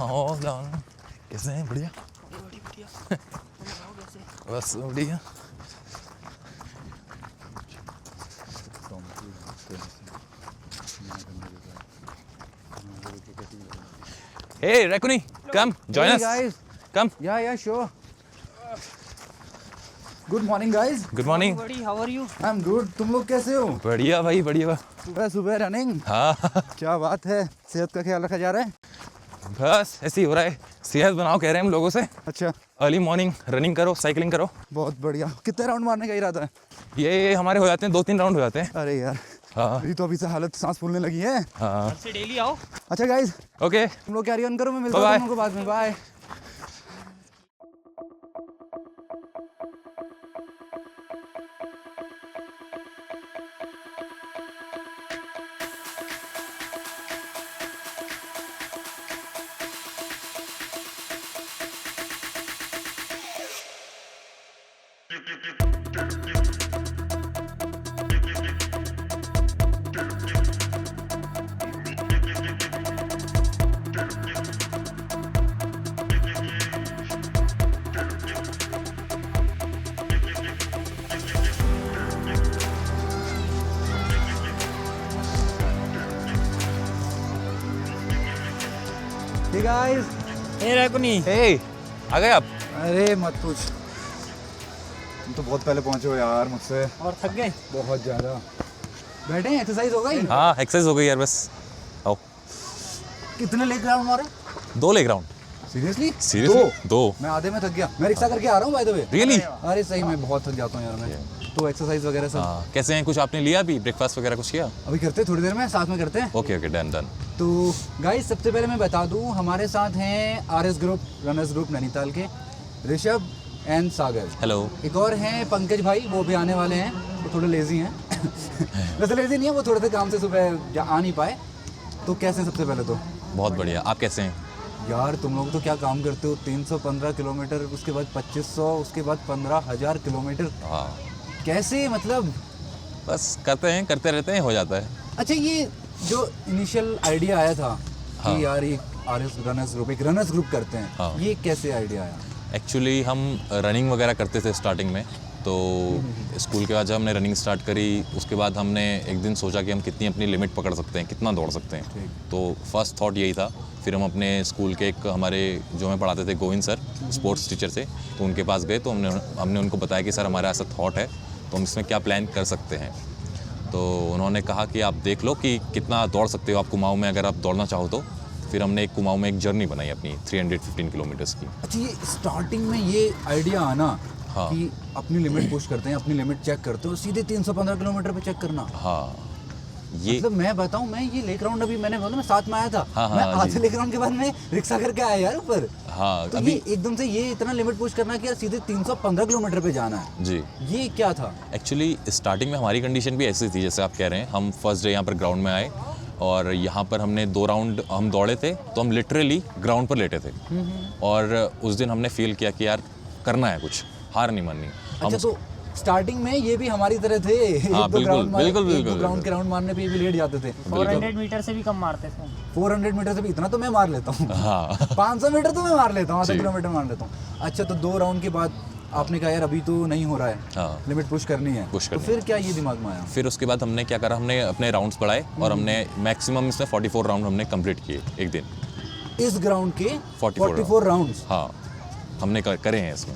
हाँ जान, कैसे हैं? बढ़िया बढ़िया बस बढ़िया। Hey Rakuni, come join Hey us. guys. Come. Yeah, sure. Good morning guys. Good morning. Buddy, how are you? I'm good. तुम लोग कैसे हो? बढ़िया भाई बढ़िया। सुबह सुबह रनिंग। हाँ क्या बात है, सेहत का ख्याल रखा जा रहा है? बस ऐसे ही हो रहा है। सेहत बनाओ कह रहे हैं हम लोगों से। अच्छा, अर्ली मॉर्निंग रनिंग करो, साइकिलिंग करो। बहुत बढ़िया। कितने राउंड मारने का इरादा है? ये हमारे हो जाते हैं 2-3 राउंड हो जाते हैं। अरे यार, हाँ अभी से हालत सांस फूलने लगी है। हाँ कल से डेली आओ। अच्छा गाइस, ओके तुम लोग कैरी ऑन करो, मैं मिलता हूँ Bye-bye. तुम लोगों को बाद में। Bye. Hey guys. Hey Rakuni. Hey आ गए आप? अरे मत पूछ, तुम तो बहुत पहले पहुंचे हो यार मुझसे। और थक गए? बहुत ज्यादा। बैठे, एक्सरसाइज हो गई? हाँ एक्सरसाइज हो गई यार बस। आओ। कितने लेग राउंड मारे? 2 लेग राउंड। सीरियसली? सीरियसली 2? मैं आधे में थक गया। मैं रिक्शा करके आ रहा हूँ बाय द वे। रियली? अरे सही में बहुत थक जाता हूँ यार मैं। तो एक्सरसाइज वगैरह सब हाँ कैसे हैं? कुछ आपने लिया अभी? ब्रेकफास्ट वगैरह कुछ किया? अभी करते हैं, थोड़ी देर में साथ में करते हैं। Okay okay done done. तो गाइस, सबसे पहले मैं बता दूं, हमारे साथ हैं RS group, runners group Nainital के ऋषभ एंड सागर। हेलो। एक और हैं पंकज भाई, वो भी आने वाले हैं। वो थोड़े लेजी हैं। वैसे लेजी नहीं है, वो थोड़े से काम से सुबह आ नहीं पाए। तो कैसे हैं सबसे पहले तो? बहुत बढ़िया। आप कैसे हैं? यार तुम लोग तो क्या काम करते हो, 315 किलोमीटर, उसके बाद 2500, उसके बाद 15,000 किलोमीटर। हाँ कैसे, मतलब? बस करते हैं, करते रहते हैं, हो जाता है। अच्छा, ये जो इनिशियल आइडिया आया था हाँ। कि यार एक आरएस रनर्स ग्रुप, एक रनर्स ग्रुप करते हैं, हाँ। ये कैसे आइडिया आया? एक्चुअली हम रनिंग वगैरह करते थे स्टार्टिंग में, तो स्कूल के बाद जब हमने रनिंग स्टार्ट करी उसके बाद हमने एक दिन सोचा कि हम कितनी अपनी लिमिट पकड़ सकते हैं, कितना दौड़ सकते हैं। तो फर्स्ट थॉट यही था। फिर हम अपने स्कूल के एक हमारे जो हमें पढ़ाते थे गोविंद सर, स्पोर्ट्स टीचर थे, तो उनके पास गए। तो हमने उनको बताया कि सर हमारा ऐसा थॉट है, तो हम इसमें क्या प्लान कर सकते हैं। तो उन्होंने कहा कि आप देख लो कि कितना दौड़ सकते हो आप कुमाऊं में, अगर आप दौड़ना चाहो तो। फिर हमने एक कुमाऊं में एक जर्नी बनाई अपनी 315 किलोमीटर्स की। अच्छा, ये स्टार्टिंग में ये आइडिया आना हाँ। कि अपनी लिमिट पुश करते हैं, अपनी लिमिट चेक करते हो, सीधे 315 किलोमीटर पे चेक करना। हाँ ये मतलब मैं बताऊं, मैं ये लेग राउंड अभी मैंने बोला मैं साथ में आया था। हाँ, मैं हाँ, आधे जी। लेग राउंड के बाद मैं रिक्शा करके आया यार ऊपर। हाँ तो अभी ये एकदम से ये इतना लिमिट पुश करना कि यार सीधे 315 किलोमीटर पे जाना है, जी। ये क्या था? एक्चुअली स्टार्टिंग में हमारी कंडीशन भी ऐसी थी जैसे आप कह रहे हैं। हम फर्स्ट डे यहाँ पर ग्राउंड में आए और यहाँ पर हमने 2 राउंड हम दौड़े थे, तो हम लिटरली ग्राउंड पर लेटे थे। और उस दिन हमने फील किया कि यार करना है कुछ, हार नहीं माननी। अच्छा, तो स्टार्टिंग में ये भी हमारी तरह थे। हाँ, बिल्कुल। ग्राउंड के राउंड मारने पे ये भी लेट जाते थे। 400 मीटर से भी कम मारते थे। 400 मीटर से भी इतना तो मैं मार लेता हूँ। हाँ 500 मीटर तो मैं मार लेता हूँ, आधा जी। किलोमीटर मार लेता हूँ। अच्छा, तो 2 राउंड के बाद आपने कहा यार अभी तो नहीं हो रहा है, हाँ लिमिट पुश करनी है। पुश तो करनी फिर क्या ये दिमाग में आया? फिर उसके बाद हमने क्या करा, हमने अपने राउंड्स बढ़ाए और हमने मैक्सिमम इसमें 44 राउंड हमने कंप्लीट किए एक दिन। इस ग्राउंड के 44 44 राउंड्स? हाँ हमने करे हैं इसमें।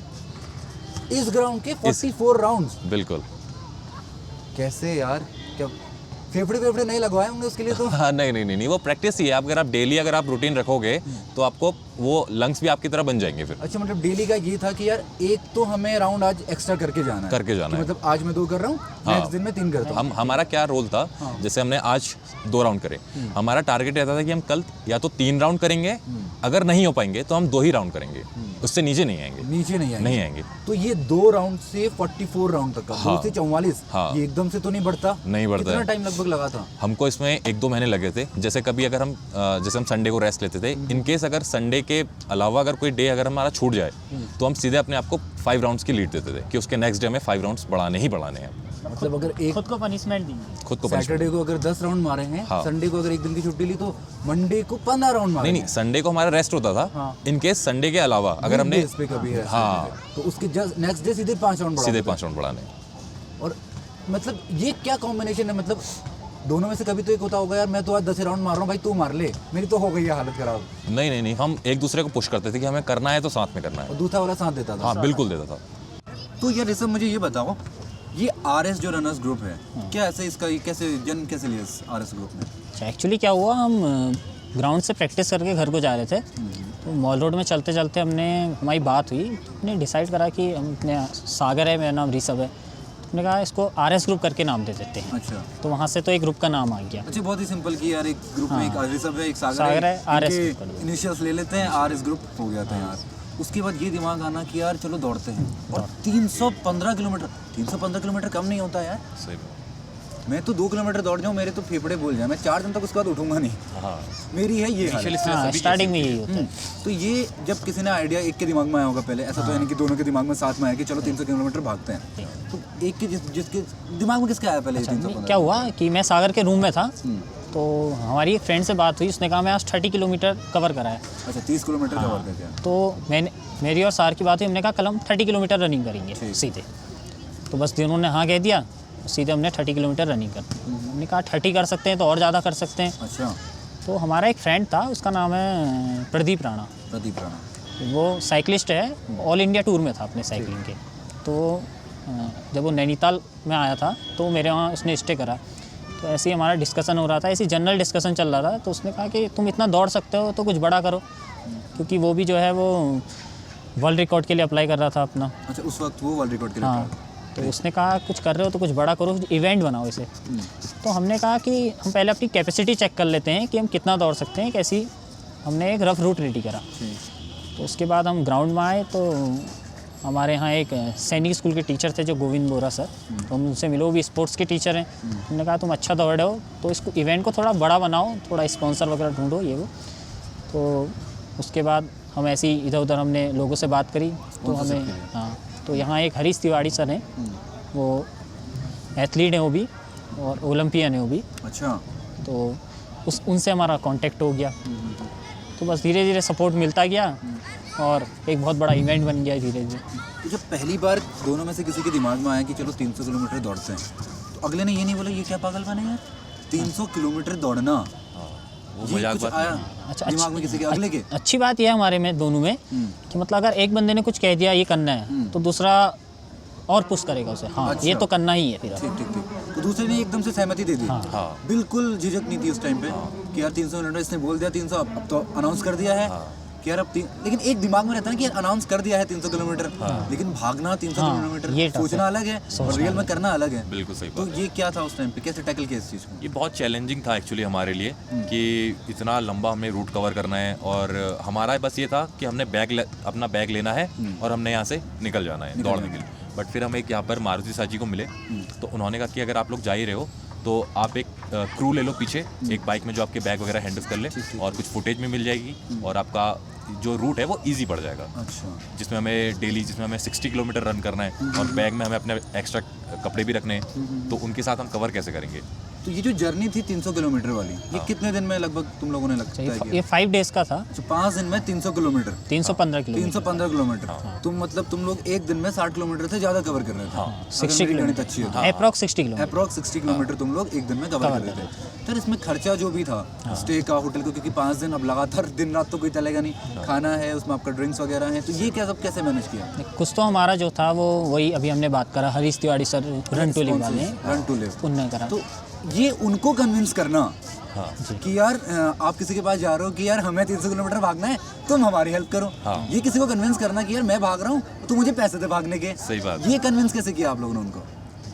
इस ग्राउंड के 44 राउंड्स? बिल्कुल। कैसे यार, क्या फेफड़े नहीं लगवाए होंगे उसके लिए तो? हाँ नहीं, वो प्रैक्टिस ही है। अगर आप डेली अगर आप रूटीन रखोगे तो आपको वो लंग्स भी आपकी तरह बन जाएंगे फिर। अच्छा, मतलब डेली का ये था कि यार एक तो हमें राउंड आज एक्स्ट्रा करके जाना है, करके जाना कि है। मतलब आज मैं 2 कर रहा हूँ, हाँ। नेक्स्ट दिन में 3 करता हूँ। हमारा क्या रोल था, जैसे हमने आज 2 राउंड करे, हमारा टारगेट रहता था कि हम कल या तो 3 राउंड करेंगे, अगर नहीं हो पाएंगे तो हम 2 ही राउंड करेंगे, उससे नीचे नहीं आएंगे। नीचे नहीं आएंगे। तो तो ये 2 राउंड से 44 राउंड तक का, हाँ। 2 से 44, हाँ। ये एकदम से तो नहीं बढ़ता? नहीं बढ़ता कितना है। टाइम लगभग लगा था? हमको इसमें 1-2 महीने लगे थे। जैसे कभी अगर हम जैसे हम संडे को रेस्ट लेते थे, इन केस अगर संडे के अलावा अगर कोई डे अगर हमारा छूट जाए तो हम सीधे अपने आप को 5 राउंड्स की लीड देते थे कि उसके नेक्स्ट डे में 5 राउंड्स बढ़ाने ही बढ़ाने हैं। मतलब अगर एक खुद को पनिशमेंट दी। खुद को punishment। सैटरडे को अगर 10 राउंड मारे हैं, हाँ। संडे को अगर एक दिन की छुट्टी ली तो मंडे को 15 राउंड मारे नहीं, संडे को हमारा रेस्ट होता था। हाँ। इन केस संडे के अलावा अगर हमने इस पे कभी है हाँ। तो उसके जस्ट नेक्स्ट डे सीधे 5 राउंड सीधे 5 राउंड बढ़ाने। और मतलब ये क्या कॉम्बिनेशन है, मतलब दोनों में से कभी तो एक होता होगा यार मैं तो आज 10 राउंड मार रहा हूँ भाई तू मार ले, मेरी तो हो गई है हालत खराब, नहीं, हम एक दूसरे को पुश करते थे कि हमें करना है तो साथ में करना है। और दूसरा वाला साथ देता था। हाँ, बिल्कुल देता था। तो यार ऋषभ मुझे ये बताओ, ये आरएस जो रनर्स ग्रुप है, क्या ऐसे इसका ये कैसे जन्म कैसे लिया इस आरएस ग्रुप में? अच्छा, एक्चुअली क्या हुआ, हम ग्राउंड से प्रैक्टिस करके घर को जा रहे थे, तो मॉल रोड में चलते चलते हमारी बात हुई, तो हमने डिसाइड करा कि हम अपने सागर है, मेरा नाम ऋषभ है, तो हमने कहा इसको आरएस ग्रुप करके नाम दे देते हैं। अच्छा तो वहाँ से तो एक ग्रुप का नाम आ गया। अच्छा, बहुत ही सिंपल कि यार एक ग्रुप में एक ऋषभ है, एक सागर सागर है, RS इनके ग्रुप कर दो। इनिशियल्स ले लेते हैं, आरएस ग्रुप हो गया था यार। उसके बाद ये दिमाग आना कि यार चलो दौड़ते हैं, और 315 किलोमीटर कम नहीं होता यार। सही। मैं तो 2 किलोमीटर दौड़ जाऊँ मेरे तो फेफड़े बोल जाए, मैं 4 दिन तक उसके बाद उठूंगा नहीं, हाँ, मेरी है ये हालत। हाँ, स्टार्टिंग में यही होता है। तो ये जब किसी ने आइडिया एक के दिमाग में आया होगा पहले, ऐसा तो यानी कि दोनों के दिमाग में साथ में आया कि चलो 300 किलोमीटर भागते हैं, तो एक के जिसके दिमाग में किसका आया पहले ये 315? क्या हुआ कि मैं सागर के रूम में था, तो हमारी एक फ्रेंड से बात हुई, उसने कहा मैं आज 30 किलोमीटर कवर करा है। अच्छा, 30 किलोमीटर कवर कर दिया। तो मेरी और सार की बात हुई, हमने कहा कल हम 30 किलोमीटर रनिंग करेंगे सीधे। तो बस दोनों ने हाँ कह दिया, सीधे हमने 30 किलोमीटर रनिंग कर। हमने कहा 30 कर सकते हैं तो और ज़्यादा कर सकते हैं। अच्छा, तो हमारा एक फ्रेंड था, उसका नाम है प्रदीप राणा, वो साइकिलिस्ट है, ऑल इंडिया टूर में था अपने साइकिलिंग के। तो जब वो नैनीताल में आया था तो मेरे वहाँ उसने स्टे करा, तो ऐसे ही हमारा डिस्कशन हो रहा था, ऐसी जनरल डिस्कशन चल रहा था। तो उसने कहा कि तुम इतना दौड़ सकते हो तो कुछ बड़ा करो, क्योंकि वो भी जो है वो वर्ल्ड रिकॉर्ड के लिए अप्लाई कर रहा था अपना। अच्छा, उस वक्त वो वर्ल्ड रिकॉर्ड के लिए हाँ, तो उसने कहा कुछ कर रहे हो तो कुछ बड़ा करो, इवेंट बनाओ इसे। तो हमने कहा कि हम पहले अपनी कैपेसिटी चेक कर लेते हैं कि हम कितना दौड़ सकते हैं, कैसी। हमने एक रफ रूट रेडी करा। तो उसके बाद हम ग्राउंड में आए, तो हमारे यहाँ एक सैनिक स्कूल के टीचर थे जो गोविंद बोरा सर, तो हम उनसे मिलो, वो भी स्पोर्ट्स के टीचर हैं। उन्होंने कहा तुम अच्छा दौड़ रहे हो तो इसको इवेंट को थोड़ा बड़ा बनाओ, थोड़ा स्पॉन्सर वगैरह ढूंढो ये वो। तो उसके बाद हम ऐसे ही इधर उधर हमने लोगों से बात करी, तो हमें हाँ, तो यहाँ एक हरीश तिवारी सर हैं, वो एथलीट हैं वो भी, और ओलंपियन है वो भी। अच्छा, तो उनसे हमारा कांटेक्ट हो गया। तो बस धीरे धीरे सपोर्ट मिलता गया और एक बहुत बड़ा इवेंट बन गया धीरे धीरे। तो जब पहली बार दोनों में से किसी के दिमाग में आया कि चलो 300 किलोमीटर दौड़ते हैं, तो अगले ने ये नहीं बोला ये क्या पागल बने यार, 300 किलोमीटर दौड़ना, वो ये मजाक कुछ बात आया अच्छा, दिमाग में किसी के अगले के? अच्छी बात यह है हमारे में दोनों में कि मतलब अगर एक बंदे ने कुछ कह दिया ये करना है, तो दूसरा और पुश करेगा उसे, हाँ अच्छा। ये तो करना ही है फिर। ठीक। तो दूसरे ने एकदम से सहमति दे दी। हाँ। बिल्कुल झिझक नहीं थी उस टाइम पे कि यार 300 किलोमीटर इसने बोल दिया, 300 अब तो अनाउंस कर दिया है कि यार अब लेकिन एक दिमाग में रहता है कि अनाउंस कर दिया है 300 किलोमीटर, लेकिन भागना 300 ये किलोमीटर tough सोचना अलग है और रियल में करना अलग है। बिल्कुल सही तो बात। ये क्या था उस टाइम पे, कैसे टैकल किया इस चीज़ को? ये बहुत चैलेंजिंग था एक्चुअली हमारे लिए कि इतना लंबा हमें रूट कवर करना है, और हमारा बस ये था कि हमने अपना बैग लेना है और हमने यहाँ से निकल जाना है दौड़ने के लिए। बट फिर हम एक यहाँ पर मारुति साजी को मिले, तो उन्होंने कहा कि अगर आप लोग जा ही रहे हो तो आप एक क्रू ले लो पीछे, एक बाइक में जो आपके बैग वगैरह हैंडल कर ले, और कुछ फुटेज में मिल जाएगी, और आपका जो रूट है वो इजी पड़ जाएगा। अच्छा, जिसमें हमें 60 किलोमीटर रन करना है, और बैग में हमें अपने एक्स्ट्रा कपड़े भी रखने हैं, तो उनके साथ हम कवर कैसे करेंगे। तो ये जो जर्नी थी 300 किलोमीटर वाली, ये कितने दिन में लगभग तुम लोगों ने लगता है ये 5 डेज का था, 5 दिन में 300 किलोमीटर, 315 किलोमीटर। 315 किलोमीटर। तुम मतलब तुम लोग एक दिन में 60 किलोमीटर से ज़्यादा कवर कर रहे थे। 60 किलोमीटर अच्छी है, अप्रॉक्स 60 किलोमीटर। अप्रॉक्स 60 किलोमीटर तुम लोग एक दिन में कवर कर रहे थे। सर इसमें खर्चा जो भी था स्टे का, होटल का, क्योंकि 5 दिन अब लगातार दिन रात तो कोई चलेगा नहीं, खाना है उसमें, आपका ड्रिंक्स वगैरह है, तो ये क्या सब कैसे मैनेज किया? कुछ तो हमारा जो था वो वही अभी हमने बात करा, Harish Tiwari sir run to live वाले, रन टू लिव, उनने करा। तो ये उनको कन्विंस करना हाँ। कि यार आप किसी के पास जा रहे हो कि यार हमें 300 किलोमीटर भागना है, तुम हमारी हेल्प करो। हाँ। ये किसी को कन्विंस करना कि यार मैं भाग रहा हूँ तो मुझे पैसे दे भागने के। सही बात। ये कन्विंस कैसे किया आप लोगों ने उनको?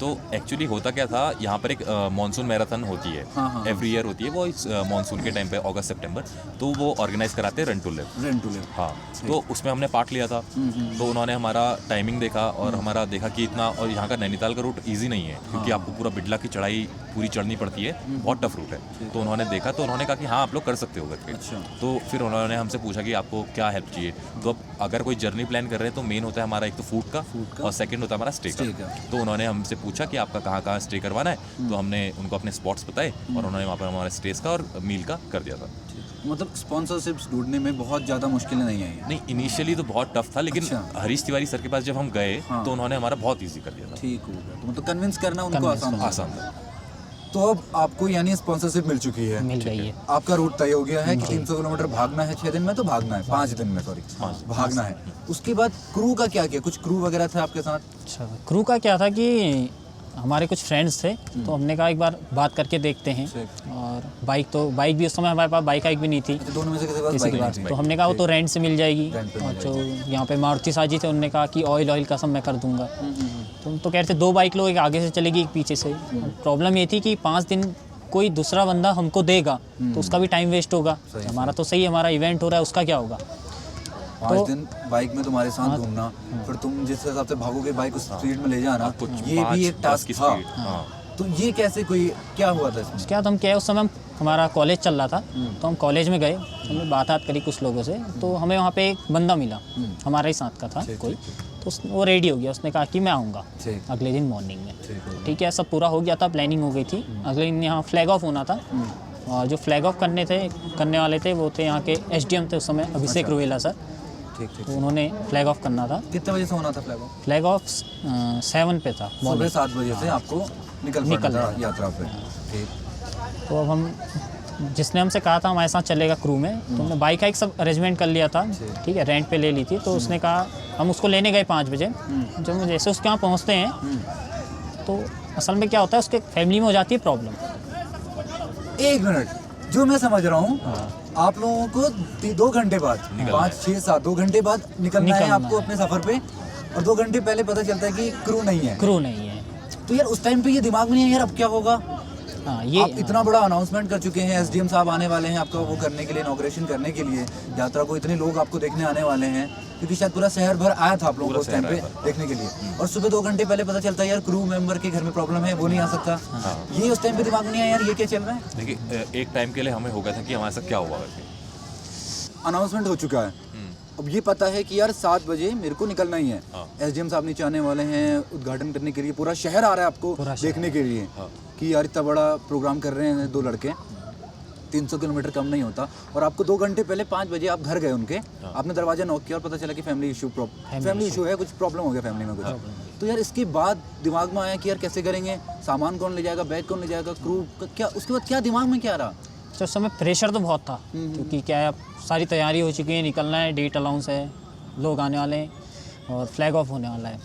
तो एक्चुअली होता क्या था, यहाँ पर एक मॉनसून मैराथन होती है, हाँ। एवरी ईयर होती है वो, इस मॉनसून के टाइम पे अगस्त सितंबर, तो वो ऑर्गेनाइज कराते हैं रन टू लिव। हाँ, तो उसमें हमने पार्ट लिया था। तो उन्होंने हमारा टाइमिंग देखा और हमारा देखा कि इतना, और यहाँ का नैनीताल का रूट ईजी नहीं है, क्योंकि आपको पूरा बिडला की चढ़ाई पूरी चढ़नी पड़ती है, बहुत टफ रूट है। तो उन्होंने देखा, तो उन्होंने कहा कि हाँ आप लोग कर सकते हो करके। तो फिर उन्होंने हमसे पूछा कि आपको क्या हेल्प चाहिए। तो अब अगर कोई जर्नी प्लान कर रहे हैं तो मेन होता है हमारा एक तो फूड का, और सेकंड होता है हमारा स्टे का। तो उन्होंने हमसे पूछा पूछा कि आपका कहाँ कहाँ स्टे करवाना है, तो हमने उनको अपने स्पॉट्स बताए और उन्होंने वहाँ पर हमारे स्टेज का और मील का कर दिया था। मतलब स्पॉन्सरशिप्स ढूंढने में बहुत ज़्यादा मुश्किलें नहीं आई हैं। नहीं, इनिशियली तो बहुत टफ था, लेकिन अच्छा। हरीश तिवारी सर के पास जब हम गए तो उन्होंने हमारा बहुत ईजी कर दिया था। ठीक हो गया, तो मतलब कन्विंस करना उनको आसान हो आसान था। तो अब आपको यानी स्पॉन्सरशिप मिल चुकी है, मिल गई है। आपका रूट तय हो गया है कि 300 किलोमीटर भागना है 6 दिन में, तो भागना है 5 दिन में, सॉरी भागना है। उसके बाद क्रू का क्या किया? कुछ क्रू वगैरह थे आपके साथ? अच्छा, क्रू का क्या था कि हमारे कुछ फ्रेंड्स थे, तो हमने कहा एक बार बात करके देखते हैं। और बाइक भी उस समय हमारे पास बाइक भी नहीं थी अच्छा, दोनों में से किसी के पास किसी बाइक के नहीं पास, थी? तो हमने कहा वो तो रेंट से मिल जाएगी। रेंट पे मिल और जो यहाँ पे मारुति साजी थे उन्होंने कहा कि ऑयल का सब मैं कर दूंगा। तो कह रहे थे 2 बाइक लो, एक आगे से चलेगी एक पीछे से। प्रॉब्लम ये थी कि 5 दिन कोई दूसरा बंदा हमको देगा तो उसका भी टाइम वेस्ट होगा। हमारा तो सही, हमारा इवेंट हो रहा है, उसका क्या होगा। 5 दिन बाइक में तुम्हारे साथ घूमना, फिर तुम जिस हिसाब से भागोगे बाइक उस स्पीड में ले जाना, ये भी एक टास्क था। तो ये कैसे, कोई क्या हुआ था इसमें? उसके बाद हम क्या, उस समय हमारा कॉलेज चल रहा था, तो हम कॉलेज में गए, हमने बात करी कुछ लोगों से, तो हमें वहाँ पे एक बंदा मिला, हमारा ही साथ का था कोई, तो वो रेडी हो गया, उसने कहा कि मैं आऊँगा अगले दिन मॉर्निंग में। ठीक है, सब पूरा हो गया था, प्लानिंग हो गई थी। अगले दिन यहाँ फ्लैग ऑफ होना था, और जो फ्लैग ऑफ करने वाले थे वो थे यहाँ के SDM थे उस समय, अभिषेक रुवेला सर। तो उन्होंने फ्लैग ऑफ करना था। कितने बजे से होना था फ्लैग ऑफ? फ्लैग ऑफ 7 पे था, सुबह 7 बजे से आपको निकलना था यात्रा पे। तो अब हम, जिसने हमसे कहा था हमारे साथ चलेगा क्रू में, तो हमने बाइक का सब अरेंजमेंट कर लिया था। ठीक है, रेंट पे ले ली थी। तो उसने कहा, हम उसको लेने गए 5 बजे। जब हम जैसे उसके यहाँ पहुँचते हैं, तो असल में क्या होता है, उसके फैमिली में हो जाती है प्रॉब्लम। 1 मिनट, जो मैं समझ रहा हूँ, आप लोगों को 2 घंटे बाद, 5, 6, 7, 2 घंटे बाद निकलना है आपको अपने सफर पे, और 2 घंटे पहले पता चलता है कि क्रू नहीं है। तो यार उस टाइम पे ये दिमाग में नहीं है यार अब क्या होगा। ये आप इतना बड़ा अनाउंसमेंट कर चुके हैं, SDM साहब आने वाले हैं आपका वो करने के लिए, इनॉग्रेशन करने के लिए यात्रा को, इतने लोग आपको देखने आने वाले हैं, क्योंकि शायद पूरा शहर भर आया था आप लोगों को उस टाइम पे देखने के लिए, और सुबह 2 घंटे पहले पता चलता है यार क्रू मेंबर के घर में प्रॉब्लम है, वो नहीं आ सकता। ये उस टाइम पे दिमाग में नहीं आया यार ये क्या चल रहा है। देखिए, एक टाइम के लिए हमें हो गया था कि हमारे साथ क्या हुआ करके। अनाउंसमेंट हो चुका है, अब ये पता है कि यार 7 बजे मेरे को निकलना ही है। SDM साहब नीचे आने वाले हैं उद्घाटन करने के लिए, पूरा शहर आ रहा है आपको देखने के लिए कि यार इतना बड़ा प्रोग्राम कर रहे हैं 2 लड़के, 300 किलोमीटर कम नहीं होता। और आपको 2 घंटे पहले 5 बजे आप घर गए उनके, आपने दरवाजा नॉक किया और पता चला कि फैमिली इशू है, कुछ प्रॉब्लम हो गया फैमिली में कुछ। तो यार इसके बाद दिमाग में आया कि यार कैसे करेंगे, सामान कौन ले जाएगा, बैग कौन ले जाएगा, क्रू का क्या, उसके बाद क्या दिमाग में क्या रहा? तो उस समय प्रेशर तो बहुत था, क्योंकि क्या है, सारी तैयारी हो चुकी है, निकलना है, डेट अलाउंस है, लोग आने वाले हैं और फ्लैग ऑफ होने वाला है।